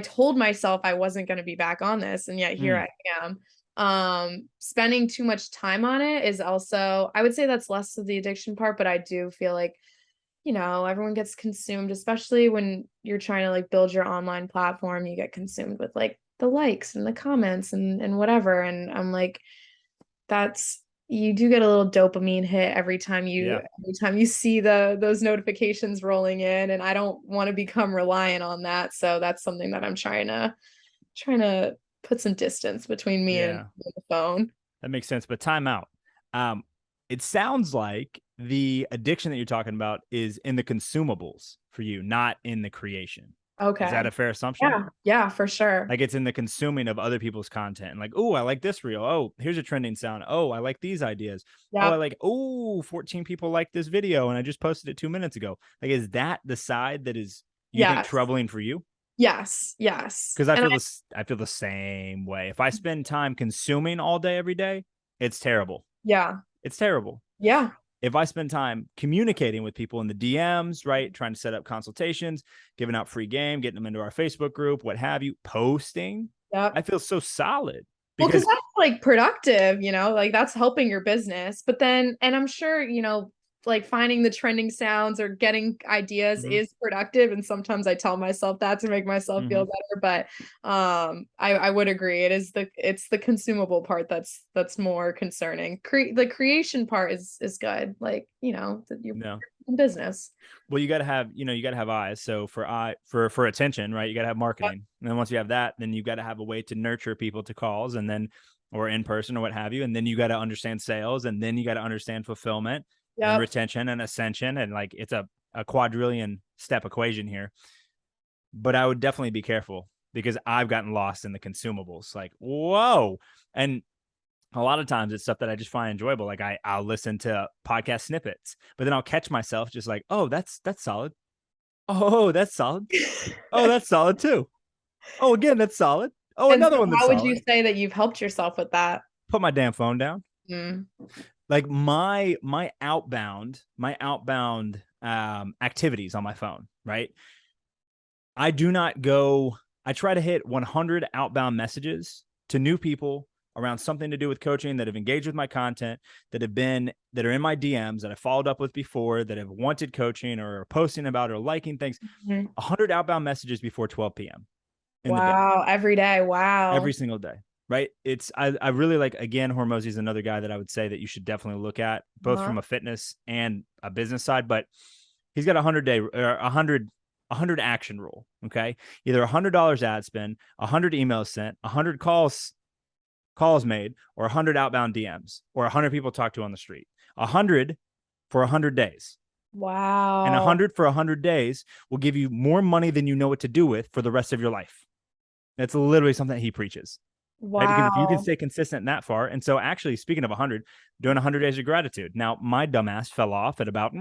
told myself I wasn't going to be back on this, and yet here Mm. I am. Spending too much time on it is also, I would say that's less of the addiction part, but I do feel like, everyone gets consumed, especially when you're trying to like build your online platform, you get consumed with like the likes and the comments and whatever. And I'm like, that's you do get a little dopamine hit Yeah. every time you see those notifications rolling in, and I don't want to become reliant on that. So that's something that I'm trying to put some distance between me and Yeah. the phone. That makes sense. But time out. Um, it sounds like the addiction that you're talking about is in the consumables for you, not in the creation. Is that Okay. a fair assumption? Yeah. Yeah, for sure. Like it's in the consuming of other people's content. And like, oh, I like this reel. Oh, here's a trending sound. Oh, I like these ideas. Oh, I Yep. like, oh, 14 people like this video and I just posted it 2 minutes ago. Like, is that the side that is, you think, Yes. troubling for you? Yes. Yes. Because And I feel the same way. If I spend time consuming all day every day, it's terrible. yeah. It's terrible. Yeah. If I spend time communicating with people in the DMs, right, trying to set up consultations, giving out free game, getting them into our Facebook group, what have you, posting, I Yep. feel so solid Well, because because that's like productive, like that's helping your business. But then, and I'm sure, like finding the trending sounds or getting ideas mhm, is productive. And sometimes I tell myself that to make myself feel mhm, better. But I would agree. It's the consumable part that's more concerning. The creation part is good. Like, your no. business. Well, you got to have eyes. So for attention, right? You got to have marketing. And then once you have that, then you got to have a way to nurture people to calls and then or in person or what have you. And then you got to understand sales and then you got to understand fulfillment and Yep. retention and ascension. And like it's a quadrillion step equation here. But I would definitely be careful. because I've gotten lost in the consumables. Like, whoa. And a lot of times it's stuff that I just find enjoyable. Like I'll listen to podcast snippets, but then I'll catch myself just like, oh, that's solid. Oh, that's solid. Oh, that's solid too. Oh, again, that's solid. Oh, And another so one that's how would you solid. say that you've helped yourself with that? Put my damn phone down. Mm. Like my outbound activities on my phone, right? I do not go, I try to hit 100 outbound messages to new people around something to do with coaching that have engaged with my content, that are in my DMs, that I followed up with before, that have wanted coaching or are posting about or liking things. Mhm. 100 outbound messages before 12 p.m. in the day, Wow. Every day. Wow. every single day. Right. I really like, again, Hormozy is another guy that I would say that you should definitely look at, both Uh-huh. from a fitness and a business side, but he's got 100 day or 100 action rule. Okay. Either $100 ad spend, 100 emails sent, 100 calls made, or 100 outbound DMs, or 100 people talked to on the street. 100 for 100 days. And Wow. 100 for 100 days will give you more money than you know what to do with for the rest of your life. That's literally something he preaches. Right? Because if you can Wow. stay consistent that far. And so actually, speaking of 100, doing 100 days of gratitude. Now, my dumbass fell off at about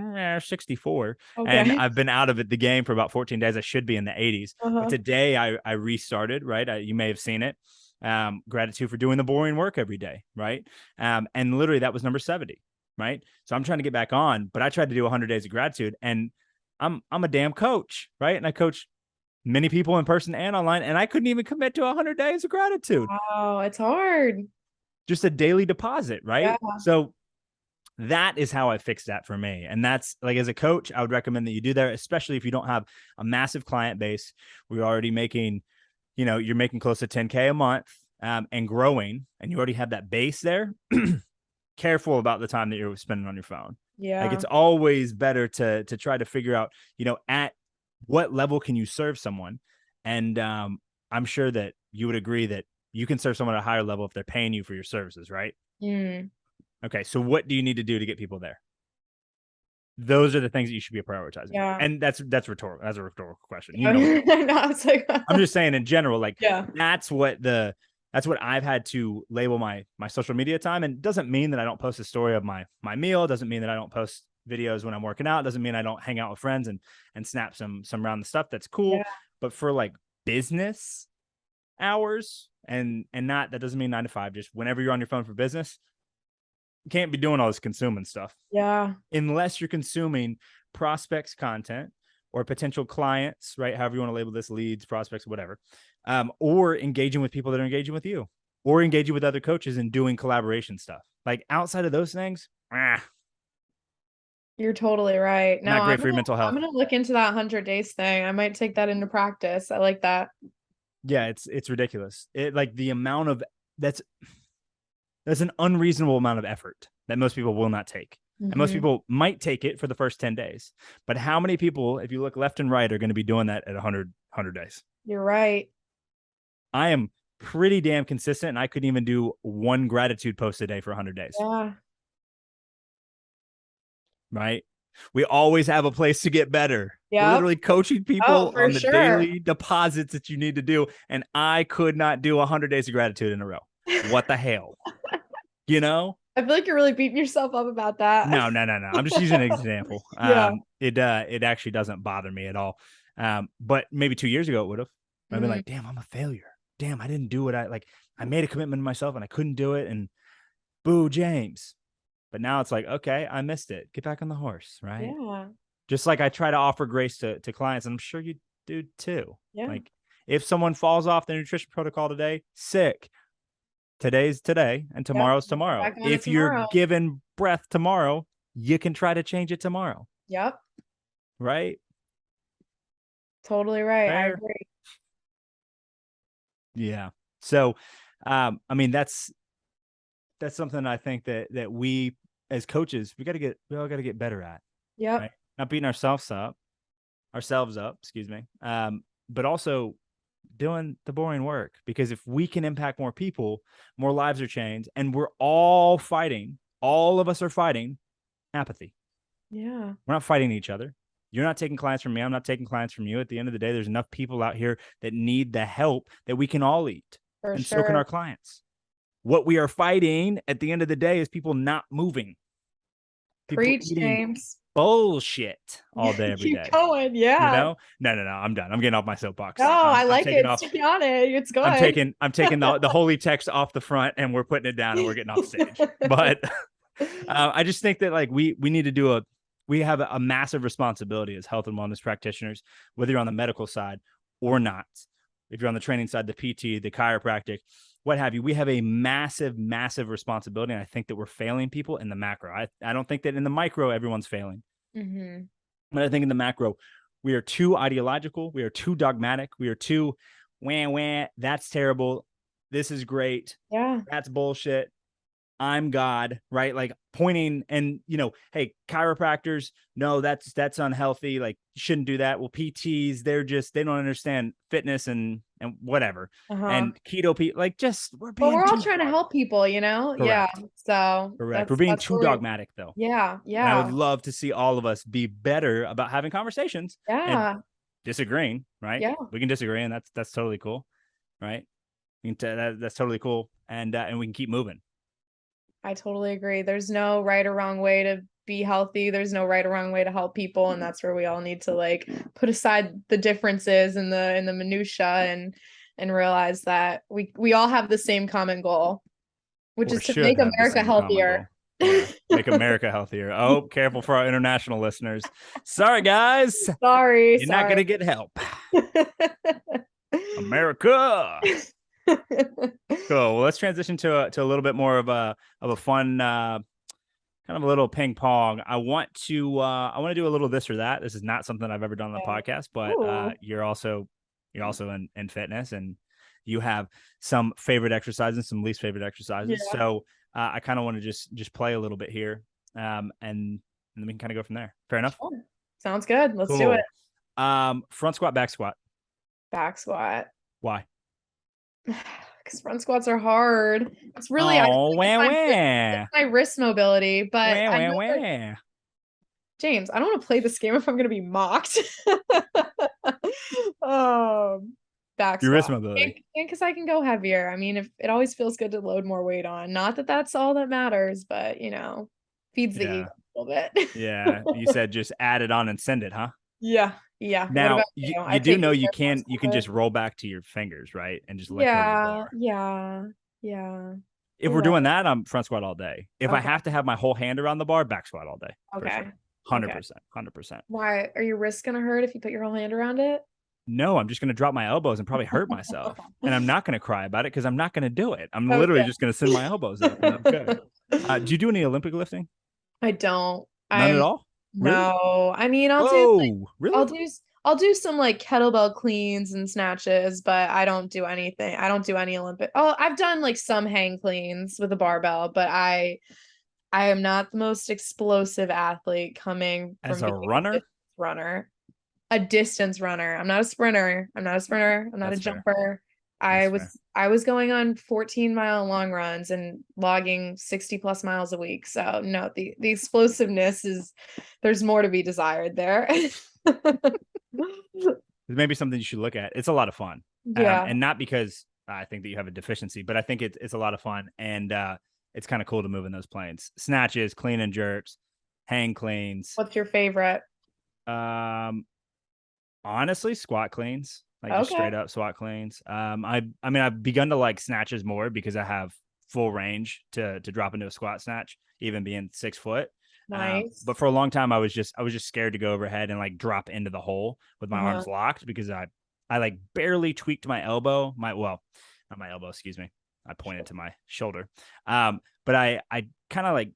64, and Okay. I've been out of the game for about 14 days. I should be in the 80s. But Uh-huh. today I restarted, right? You may have seen it. Gratitude for doing the boring work every day, right? And literally that was number 70, right? So I'm trying to get back on, but I tried to do 100 days of gratitude, and I'm a damn coach, right? And I coach many people in person and online, and I couldn't even commit to 100 days of gratitude, Wow. It's hard. just a daily deposit, Yeah. right? So that is how I fixed that for me. And that's like, as a coach, I would recommend that you do that, especially if you don't have a massive client base. We're already making, you're making close to 10K a month, and growing, and you already have that base there. Careful about the time that you're spending on your phone. Like, Yeah. it's always better to try to figure out, at what level can you serve someone. And I'm sure that you would agree that you can serve someone at a higher level if they're paying you for your services, right? Mm. Okay, so what do you need to do to get people there? Those are the things that you should be prioritizing. Yeah. And that's rhetorical. That's a rhetorical question. You know what I Okay. mean? No, it's like I'm just saying in general, like, yeah. that's what I've had to label my social media time. And it doesn't mean that I don't post a story of my meal. It doesn't mean that I don't post videos when I'm working out. It doesn't mean I don't hang out with friends and snap some random stuff. That's Yeah. cool. But for like business hours, and not, that doesn't mean 9 to 5, just whenever you're on your phone for business, you can't be doing all this consuming stuff Yeah. unless you're consuming prospects content or potential clients, right? However you want to label this, leads, prospects, whatever, or engaging with people that are engaging with you, or engaging with other coaches and doing collaboration stuff. Like, outside of those things, You're totally right. No, not I'm great for gonna your mental I'm health. gonna look into that 100 days thing. I might take that into practice. I like that. Yeah, it's ridiculous. It, like, the amount of that's an unreasonable amount of effort that most people will not take. And most Hmm. people might take it for the first 10 days. But how many people, if you look left and right, are going to be doing that at 100 days? You're right. I am pretty damn consistent, and I couldn't even do one gratitude post a day for 100 days, Yeah. right? We always have a place to get better. We're Yep. literally coaching Oh, people for on the sure. daily deposits that you need to do. And I could not do 100 days of gratitude in a row. What the hell? You know? I feel like you're really beating yourself up about that. No, no, no, no. I'm just using an example. Yeah. It actually doesn't bother me at all. But maybe 2 years ago it would have. I've been Mm, like, damn, I'm a failure. Damn, I didn't do what I made a commitment to myself and I couldn't do it. And boo, James. But now it's like, okay, I missed it. Get back on the horse, right? yeah. Just like I try to offer grace to clients, and I'm sure you do too. Yeah. Like, if someone falls off the nutrition protocol today, sick, today's today and Yep. tomorrow's We'll get tomorrow. back on it If you're tomorrow. given breath tomorrow, you can try to change it tomorrow, Yep. right? Totally right. I Fair. agree. Yeah. So, I mean, that's something I think that we as coaches, we all got to get better at, Yep. right? Not beating ourselves up, excuse me. But also doing the boring work, because if we can impact more people, more lives are changed, and all of us are fighting apathy. Yeah. We're not fighting each other. You're not taking clients from me. I'm not taking clients from you. At the end of the day, there's enough people out here that need the help that we can all eat. For And so can our sure. clients. What we are fighting at the end of the day is people not moving, people Preach, eating James. bullshit all day, every Keep day. going. Yeah. No, I'm done. I'm getting off my No, soapbox. I I'm like taking it. off. Stay on it. It's I'm good. taking the holy text off the front, and we're putting it down, and we're getting off stage. But I just think that like we need to do we have a massive responsibility as health and wellness practitioners, whether you're on the medical side or not. If you're on the training side, the PT, the chiropractic, what have you, we have a massive, massive responsibility. And I think that we're failing people in the macro. I don't think that in the micro, everyone's failing. Mm-hmm. But I think in the macro, we are too ideological. We are too dogmatic. We are too wah, that's terrible. This is great. Yeah. That's bullshit. I'm God, right? Like pointing and, hey, chiropractors, no, that's unhealthy. Like you shouldn't do that. Well, PTs, they don't understand fitness and whatever. Uh-huh. And keto people, like just, we're But being we're all too trying to help people, you know? Yeah. correct. So Correct. We're that's being that's too where we, dogmatic though. yeah, And I would yeah, love to see all of us be better about having conversations and yeah, disagreeing, right? yeah. We can disagree, and that's totally cool, right? That's totally cool, and we can keep moving. I totally agree. There's no right or wrong way to be healthy. There's no right or wrong way to help people, and that's where we all need to like put aside the differences and the minutia and realize that we all have the same common goal, which Or is to should make have the America same common healthier. goal. Yeah, make America healthier. Oh, careful for our international listeners. Sorry, guys, Sorry, you're not sorry. gonna get help. America. Cool. Well, let's transition to a little bit more of a fun kind of a little ping pong. I want to do a little this or that. This is not something I've ever done on the Yeah. podcast, but Ooh. you're also in fitness, and you have some favorite exercises and some least favorite exercises. Yeah. So I kind of want to just play a little bit here, and then we can kind of go from there. Fair enough. Sure. Sounds good. Let's do it. Cool. Front squat, back squat. Back squat. Why? Because front squats are hard. It's really, I feel Oh, like it's wah it's wah my wrist mobility, but wah I wah know that wah. James, I don't want to play this game if I'm going to be mocked. um, Back Your wrist squat. mobility. Because I can go heavier. I mean, if it always feels good to load more weight on. Not that that's all that matters, but feeds the Yeah. ego a little Yeah, you bit. said just add it on and send it, huh? Yeah, yeah. What Now about you? I you do take know it very you can just personally. roll back to your fingers, right, and just let go of the Yeah, bar. yeah, yeah. If You're we're right. doing that, I'm front squat all day. If I Okay, have to have my whole hand around the bar, back squat all day for okay, sure, hundred okay. percent, 100%. Why are your wrists gonna hurt if you put your whole hand around it? No, I'm just gonna drop my elbows and probably hurt myself, and I'm not gonna cry about it because I'm not gonna do it. I'm literally Okay. just gonna send my elbows up, and I'm good. Do you do any Olympic lifting? I don't. None at I'm all. Really? no. I mean, Whoa, I'll really? do I'll do some like kettlebell cleans and snatches, but I don't do anything. I don't do any Olympic. Oh, I've done like some hang cleans with a barbell, but I am not the most explosive athlete coming As from a being a runner, distance runner. A distance runner. I'm not a sprinter. I'm not a sprinter. I'm not a that's fair. jumper. That's fair. I was going on 14-mile long runs and logging 60 plus miles a week. So no, the explosiveness is there's more to be desired there. Maybe something you should look at. It's a lot of fun, Yeah. and not because I think that you have a deficiency, but I think it's a lot of fun, and it's kind of cool to move in those planes. Snatches, clean and jerks, hang cleans. What's your favorite? Um, honestly, squat cleans, like just Okay. straight up squat cleans. I mean, I've begun to like snatches more because I have full range to drop into a squat snatch, even being 6 foot. But Nice. for a long time, I was just scared to go overhead and like drop into the hole with my Uh-huh. arms locked because I like barely tweaked my elbow, not my elbow, excuse me. I pointed to my shoulder. But I kind of like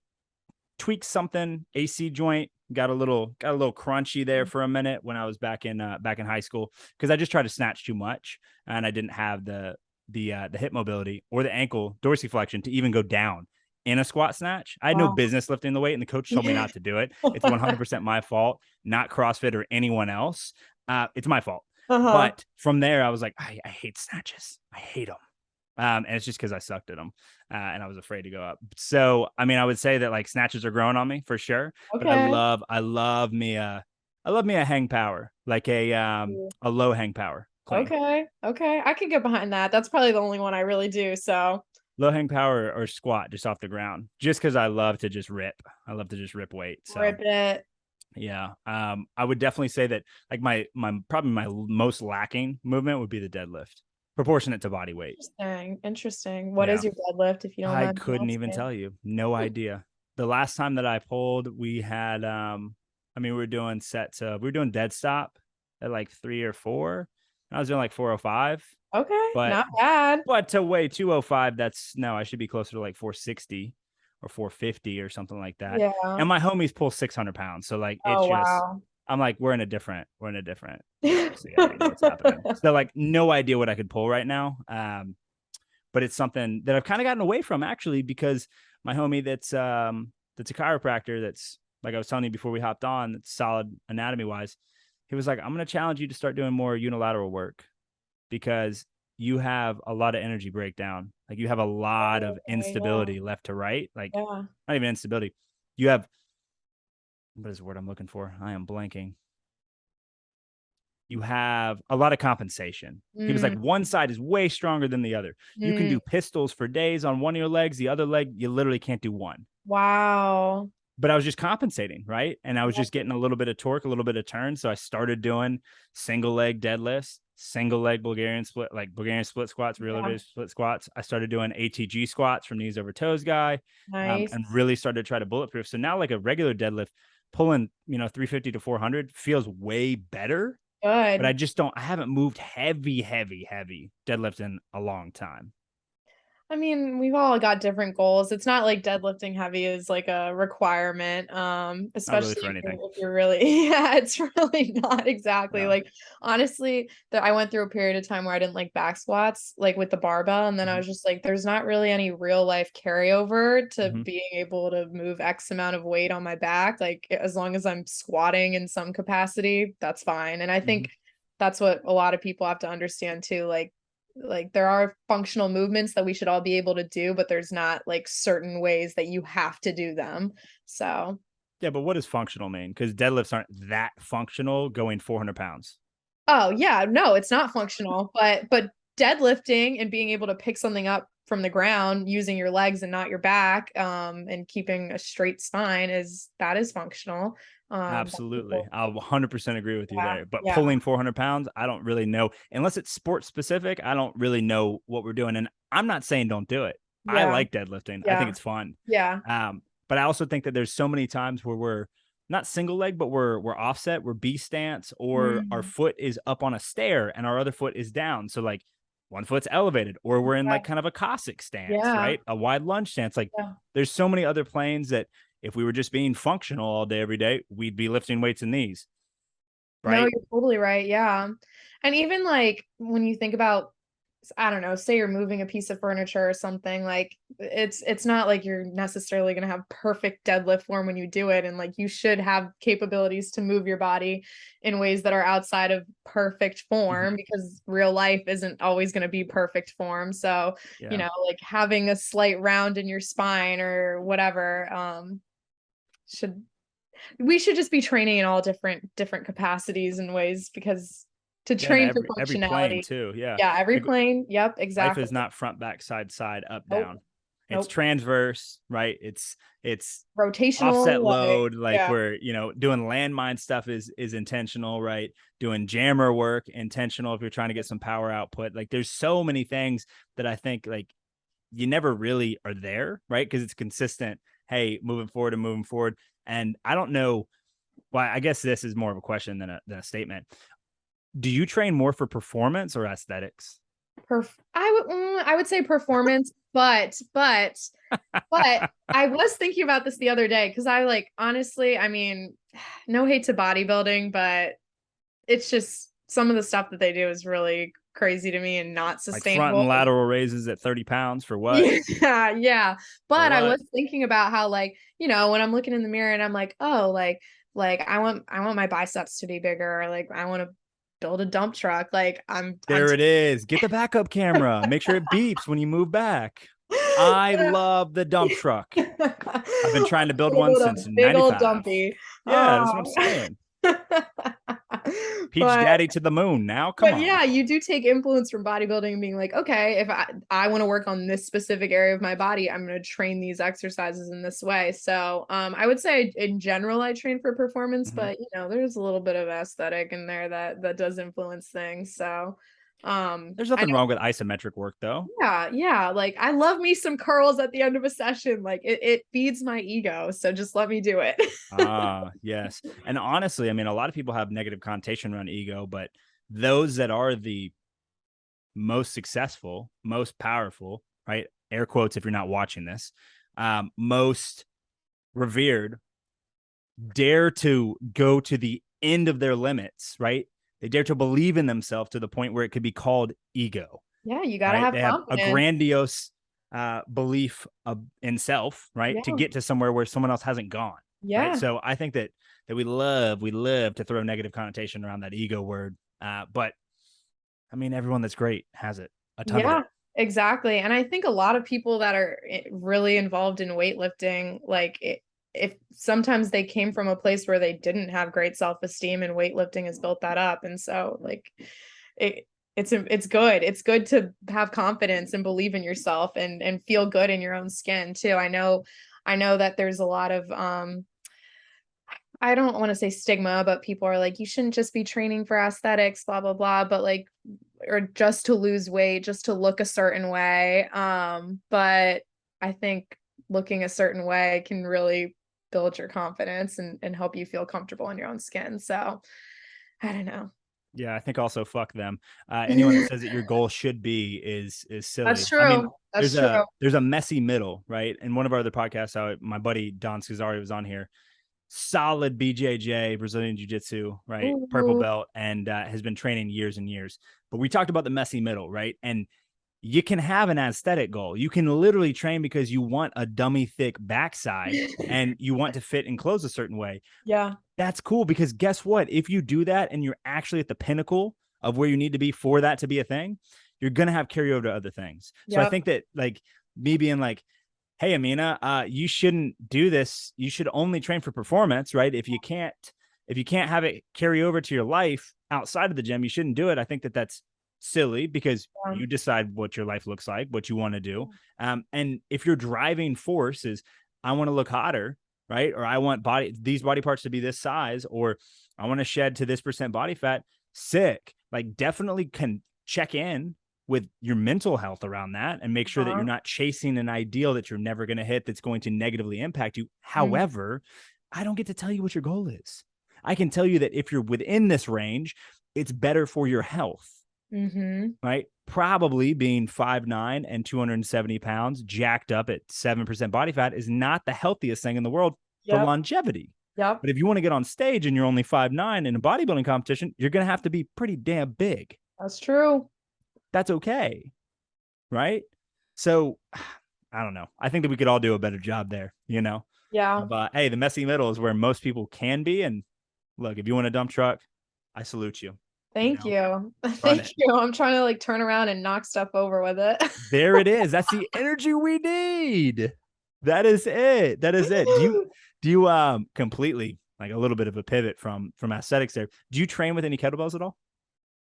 tweaked something, AC joint, got a little crunchy there for a minute when I was back in high school because I just tried to snatch too much and I didn't have the hip mobility or the ankle dorsiflexion to even go down in a squat snatch. I had no Wow. business lifting the weight, and the coach told me Yeah. not to do it. It's 100% my fault, not CrossFit or anyone else. It's my fault. Uh-huh. But from there, I was like, I hate snatches. I hate them. And it's just because I sucked at them and I was afraid to go up. So, I mean, I would say that like snatches are growing on me for sure. But I Okay. love, I love me I love me a hang power, like a low hang power clean. Okay. Okay. I could get behind that. That's probably the only one I really do. So Low hang power or squat just off the ground, just because I love to just rip. I love to just rip weight. So rip it. yeah, I would definitely say that like my probably my most lacking movement would be the deadlift, proportionate to body weight. Interesting. Interesting. What is Yeah, your deadlift, if you don't I mind me couldn't even asking? tell you. No idea. The last time that I pulled, we had I mean, we were doing sets of we were doing dead stop at like 3 or 4. I was doing like 405, Okay. but Not bad. to weigh 205, that's no, I should be closer to like 460 or 450 or something like that. Yeah. And my homies pull 600 pounds. So like it's Oh, just wow. I'm like, we're in a different galaxy. I don't know what's happening. So like no idea what I could pull right now. But it's something that I've kind of gotten away from actually because my homie that's a chiropractor that's like I was telling you before we hopped on, that's solid anatomy wise. He was like, I'm gonna challenge you to start doing more unilateral work because you have a lot of energy breakdown. Like you have a lot of Okay, yeah. instability left to right. Like Yeah. not even instability. You have what is the word I'm looking for? I am blanking. You have a lot of compensation. He was like, Mm, one side is way stronger than the other. You can mm. do pistols for days on one of your legs, the other leg, you literally can't do one. Wow. But I was just compensating, right? And I was just Yeah. getting a little bit of torque, a little bit of turn. So I started doing single leg deadlifts, single leg Bulgarian split, like Bulgarian split squats, real Yeah. split squats. I started doing ATG squats from knees over toes guy, and Nice. really started to try to bulletproof. So now, like a regular deadlift, pulling 350 to 400 feels way better. But I Good. just don't. I haven't moved heavy deadlift in a long time. I mean, we've all got different goals. It's not like deadlifting heavy is like a requirement, Not really especially for anything. if you're really, yeah, it's really not exactly No. like, honestly, that I went through a period of time where I didn't like back squats, like with the barbell, and then I Mm-hmm. was just like, there's not really any real life carryover to Mm-hmm. being able to move X amount of weight on my back. Like as long as I'm squatting in some capacity, that's fine. And I Mm-hmm. think that's what a lot of people have to understand too. Like there are functional movements that we should all be able to do, but there's not like certain ways that you have to do them. So, Yeah, but what does functional mean? Because deadlifts aren't that functional going 400 pounds. oh yeah, no, it's not functional, but deadlifting and being able to pick something up from the ground using your legs and not your back, and keeping a straight spine is functional. Absolutely. People, I'll 100% agree with you yeah, there. But yeah, pulling 400 pounds, I don't really know. Unless it's sport specific, I don't really know what we're doing. And I'm not saying don't do it. I yeah, like deadlifting, I think yeah, it's fun. yeah. But I also think that there's so many times where we're not single leg, but we're offset, we're B stance, or our Mm, foot is up on a stair and our other foot is down. So like one foot's elevated, or we're in like okay. kind of a Cossack stance, Yeah, right? A wide lunge stance. Like yeah. there's so many other planes that if we were just being functional all day, every day, we'd be lifting weights in these, No, right? you're totally right. Yeah. And even like when you think about, I don't know, say you're moving a piece of furniture or something, like it's not like you're necessarily going to have perfect deadlift form when you do it. And like you should have capabilities to move your body in ways that are outside of perfect Mm-hmm. form because real life isn't always going to be perfect form. So, Yeah. like having a slight round in your spine or whatever, should we should just be training in all different capacities and ways because to Yeah. And train for every plane functionality. too. Yeah. Yeah, every Like plane. Yep, life exactly. is not front, back, side, up, Nope, down. It's nope. transverse, right? It's offset Rotational, like, load, like yeah, we're doing landmine stuff is intentional, right? Doing jammer work intentional if you're trying to get some power output. Like there's so many things that I think like you never really are there, right? Because it's consistent. Hey, moving forward and moving forward. And I don't know why. I guess this is more of a question than a statement. Do you train more for performance or aesthetics? I would say performance, but I was thinking about this the other day because I like honestly, I mean, no hate to bodybuilding, but it's just some of the stuff that they do is really crazy to me and not Like front and sustainable. lateral raises at 30 pounds for what? Yeah, yeah. For But I what? was thinking about how like, when I'm looking in the mirror and I'm like, oh, like I want my biceps to be bigger, or like I want to build a dump truck. Like I'm There it is. Get the backup camera. Make sure it beeps when you move back. I love the dump truck. I've been trying to build one build a since big old 95. dumpy. Yeah, that's what I'm Oh. saying. Peach But Daddy to the moon now. Come on. yeah, you do take influence from bodybuilding and being like, okay, if I want to work on this specific area of my body, I'm going to train these exercises in this way. So I would say in general, I train for performance, Mhm. but there's a little bit of aesthetic in there that does influence things. So There's I nothing know, wrong with isometric work though. yeah, like I love me some curls at the end of a session. Like it feeds my ego. So just let me do it. Ah, yes. And honestly, I mean, a lot of people have negative connotation around ego, but those that are the most successful, most powerful, right? Air quotes if you're not watching this, most revered, dare to go to the end of their limits, right? They dare to believe in themselves to the point where it could be called ego, Yeah, you got to right? have They have a confidence. grandiose belief in self, right? To Yeah. get to somewhere where someone else hasn't gone, right? Yeah. So I think that we live to throw negative connotation around that ego word. But I mean, everyone that's great has it, a ton of it. Yeah, exactly. And I think a lot of people that are really involved in weightlifting, like if sometimes they came from a place where they didn't have great self-esteem and weightlifting has built that up. And so like it it's good. It's good to have confidence and believe in yourself and feel good in your own skin too. I know that there's a lot of I don't want to say stigma, but people are like, you shouldn't just be training for aesthetics, blah, blah, blah. But like, or just to lose weight, just to look a certain way. But I think looking a certain way can really build your confidence and help you feel comfortable in your own skin. So I don't know. Yeah, I think also fuck them. Anyone that says that your goal should be is That's silly. I mean, true. there's That's true. a messy middle, right? In one of our other podcasts, my buddy Don Scazzari was on here. Solid BJJ, Brazilian Jiu Jitsu, right? Purple Ooh, belt, and has been training years and years. But we talked about the messy middle, right? And you can have an aesthetic goal. You can literally train because you want a dummy thick backside and you want to fit in clothes a certain way. yeah. That's cool because guess what? If you do that and you're actually at the pinnacle of where you need to be for that to be a thing, you're going to have carryover to other things. So I Yep. think that like me being like, hey, Ameena, you shouldn't do this. You should only train for performance, right? If you can't have it carry over to your life outside of the gym, you shouldn't do it. I think that that's silly because Yeah. you decide what your life looks like, what you want to do. And if your driving force is, I want to look hotter, right? Or I want these body parts to be this size, or I want to shed to this percent body fat, sick. Like definitely can check in with your mental health around that and make sure that you're Uh-huh. not chasing an ideal that you're never going to hit that's going to negatively impact you. Mhm. However, I don't get to tell you what your goal is. I can tell you that if you're within this range, it's better for your health, Mhm. right? Probably being 5'9" and 270 pounds, jacked up at 7% body fat is not the healthiest thing in the world for Yep. longevity. Yep. But if you want to get on stage and you're only 5'9" in a bodybuilding competition, you're going to have to be pretty damn big. That's true. That's okay. Right. So I don't know. I think that we could all do a better job there, Yeah. But hey, the messy middle is where most people can be. And look, if you want a dump truck, I salute you. Thank you. Run Thank it. you. I'm trying to like turn around and knock stuff over with it. There it is. That's the energy we need. That is it. That is it. Do you completely like a little bit of a pivot from aesthetics there? Do you train with any kettlebells at all?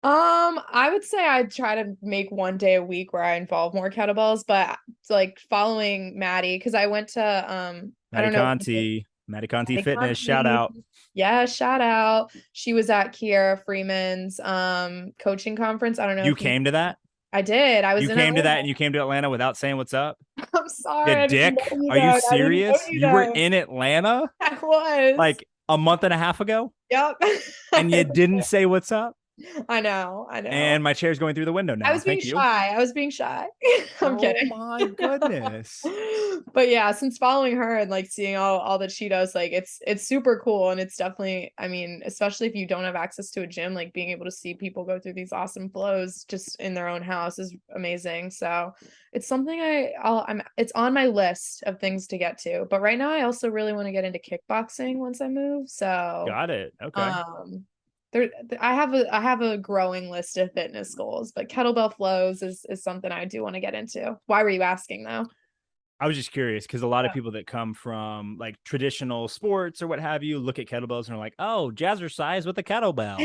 I would say I try to make one day a week where I involve more kettlebells, but like following Maddie, because I went to I Matty don't know if Conti, Matty Conti Maddie Fitness, shout Conti. out. Yeah, shout out. She was at Kiera Freeman's coaching conference. I don't know You if you came to that? I did. I was You in came to that Atlanta. and you came to Atlanta without saying what's up? I'm You sorry, I didn't know dick. you Are you then. I didn't know serious? you You were then. in Atlanta I was. like a month and a half ago Yep. and you didn't say what's up? I know. I know. And my chair's going through the window I now. was being Thank you. shy. I was being shy. I'm Oh kidding. my goodness. But yeah, since following her and like seeing all that she does, like it's super cool and it's definitely, I mean, especially if you don't have access to a gym, like being able to see people go through these awesome flows just in their own house is amazing. So it's something it's on my list of things to get to. But right now I also really want to get into kickboxing once I move. So Got it. Okay. um there I have a growing list of fitness goals, but kettlebell flows is something I do want to get into. Why were you asking though? I was just curious because a lot of people that come from like traditional sports or what have you look at kettlebells and are like, oh, jazzercise with a kettlebell.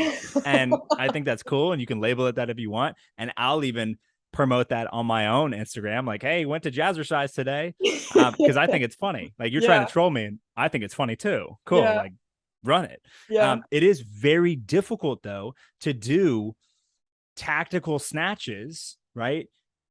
And I think that's cool. And you can label it that if you want. And I'll even promote that on my own Instagram. Like, hey, went to jazzercise today. Because I think it's funny. Like you're trying Yeah, to troll me and I think it's funny too. Cool. yeah, Like run it. yeah, It is very difficult though to do tactical snatches, right?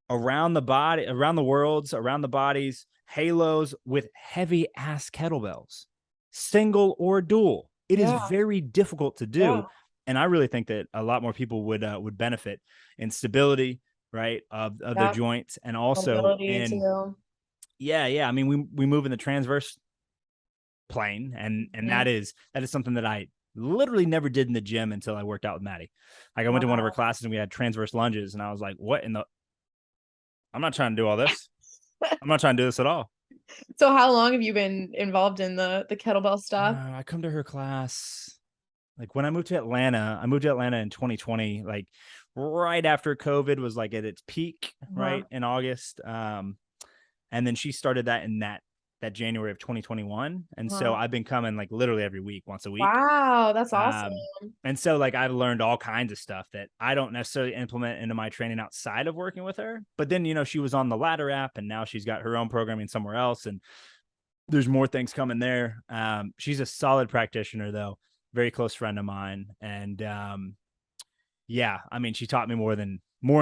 Around the body, around the worlds, around the bodies, halos with heavy ass kettlebells, single or dual. It is yeah, very difficult to yeah. do. And I really think that a lot more people would benefit in stability, right, of their Yep. joints, and also Mobility in too. yeah. I mean, we move in the transverse plane, and Mhm. that is something that I literally never did in the gym until I worked out with Maddie. Like I went to one of her Wow. classes and we had transverse lunges, and I was like, "What in the? I'm not trying to do all this. I'm not trying to do this at all." So how long have you been involved in the kettlebell stuff? I come to her class like when I moved to Atlanta. I moved to Atlanta in 2020, like right after COVID was like at its peak, Uh-huh. right in August. And then she started that in that January of 2021, and so Uh-huh. I've been coming like literally every week, once a week. Wow, that's awesome. Um, and so like I've learned all kinds of stuff that I don't necessarily implement into my training outside of working with her. But then, she was on the Ladder app and now she's got her own programming somewhere else. And there's more things coming there. She's a solid practitioner though, very close friend of mine. And yeah, I mean, she taught me more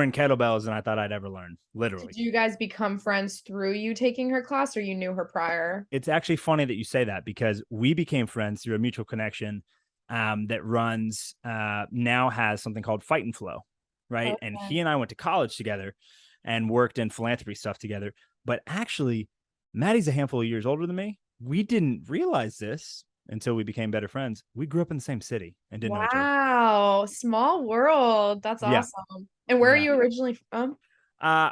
in kettlebells than I thought I'd ever learn, Did literally. you guys become friends through you taking her class or you knew her prior? It's actually funny that you say that because we became friends through a mutual connection that runs now has something called Fight and Flow, right? And Okay. he and I went to college together and worked in philanthropy stuff together. But actually, Maddie's a handful of years older than me. We didn't realize this until we became better friends. We grew up in the same city and didn't know each other. Wow, small world. That's Yeah, awesome. And where are yeah. you originally from?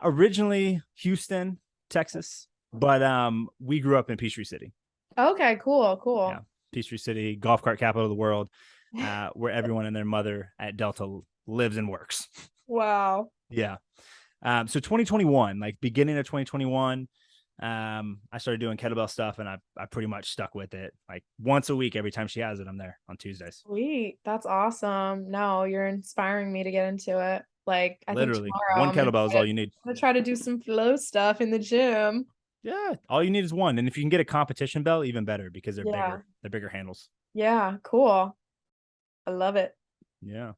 Originally Houston, Texas, but we grew up in Peachtree City. Okay, cool, Yeah, cool. Peachtree City, golf cart capital of the world, where everyone and their mother at Delta lives and works. Wow. Yeah. So 2021, like beginning of 2021, I started doing kettlebell stuff, and I pretty much stuck with it. Like once a week, every time she has it, I'm there on Tuesdays. Sweet. That's awesome. No, you're inspiring me to get into it. Like, I think Literally, tomorrow one kettlebell is all you need. I'm gonna try to do some flow stuff in the gym. Yeah, all you need is one, and if you can get a competition bell, even better because they're Yeah. bigger. They're bigger handles. Yeah, cool. I love it. Yeah.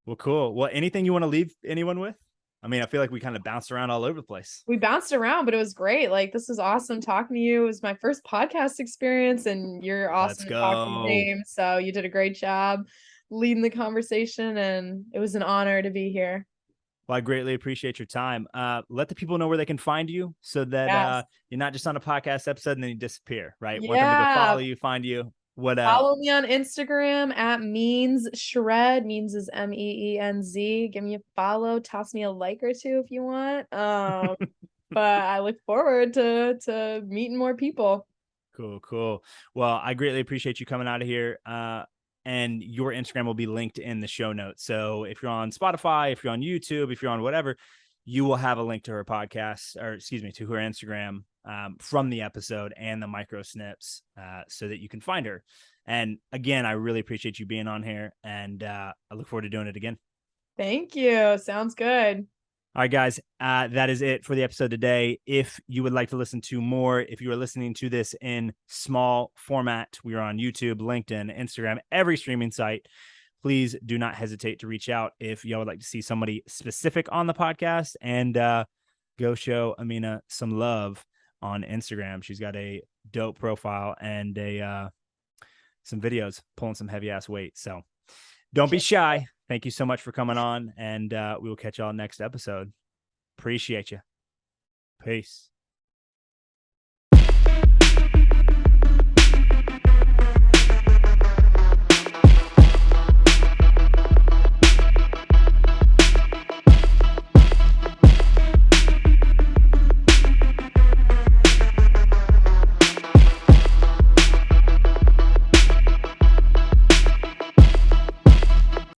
Well, cool. Well, anything you want to leave anyone with? I mean, I feel like we kind of bounced around all over the place. We bounced around, but it was great. Like, this was awesome talking to you. It was my first podcast experience, and you're Let's awesome at talking go. games. So you did a great job leading the conversation, and it was an honor to be here. Well, I greatly appreciate your time. Let the people know where they can find you so that Yes. you're not just on a podcast episode and then you disappear, right? Want them to go follow Yeah. you, find you. What Follow me on Instagram at means shred. Means is MEENZ. Give me a follow. Toss me a like or two if you want. But I look forward to meeting more people. Cool, cool. Well, I greatly appreciate you coming out of here. And your Instagram will be linked in the show notes. So if you're on Spotify, if you're on YouTube, if you're on whatever, you will have a link to her podcast, or excuse me, to her Instagram from the episode and the micro snips so that you can find her. And again, I really appreciate you being on here, and I look forward to doing it again. Thank you. Sounds good. All right, guys, that is it for the episode today. If you would like to listen to more, if you are listening to this in small format, we are on YouTube, LinkedIn, Instagram, every streaming site. Please do not hesitate to reach out if y'all would like to see somebody specific on the podcast, and go show Ameena some love on Instagram. She's got a dope profile and some videos pulling some heavy ass weight. So don't be shy. Thank you so much for coming on, and we will catch y'all next episode. Appreciate you. Peace.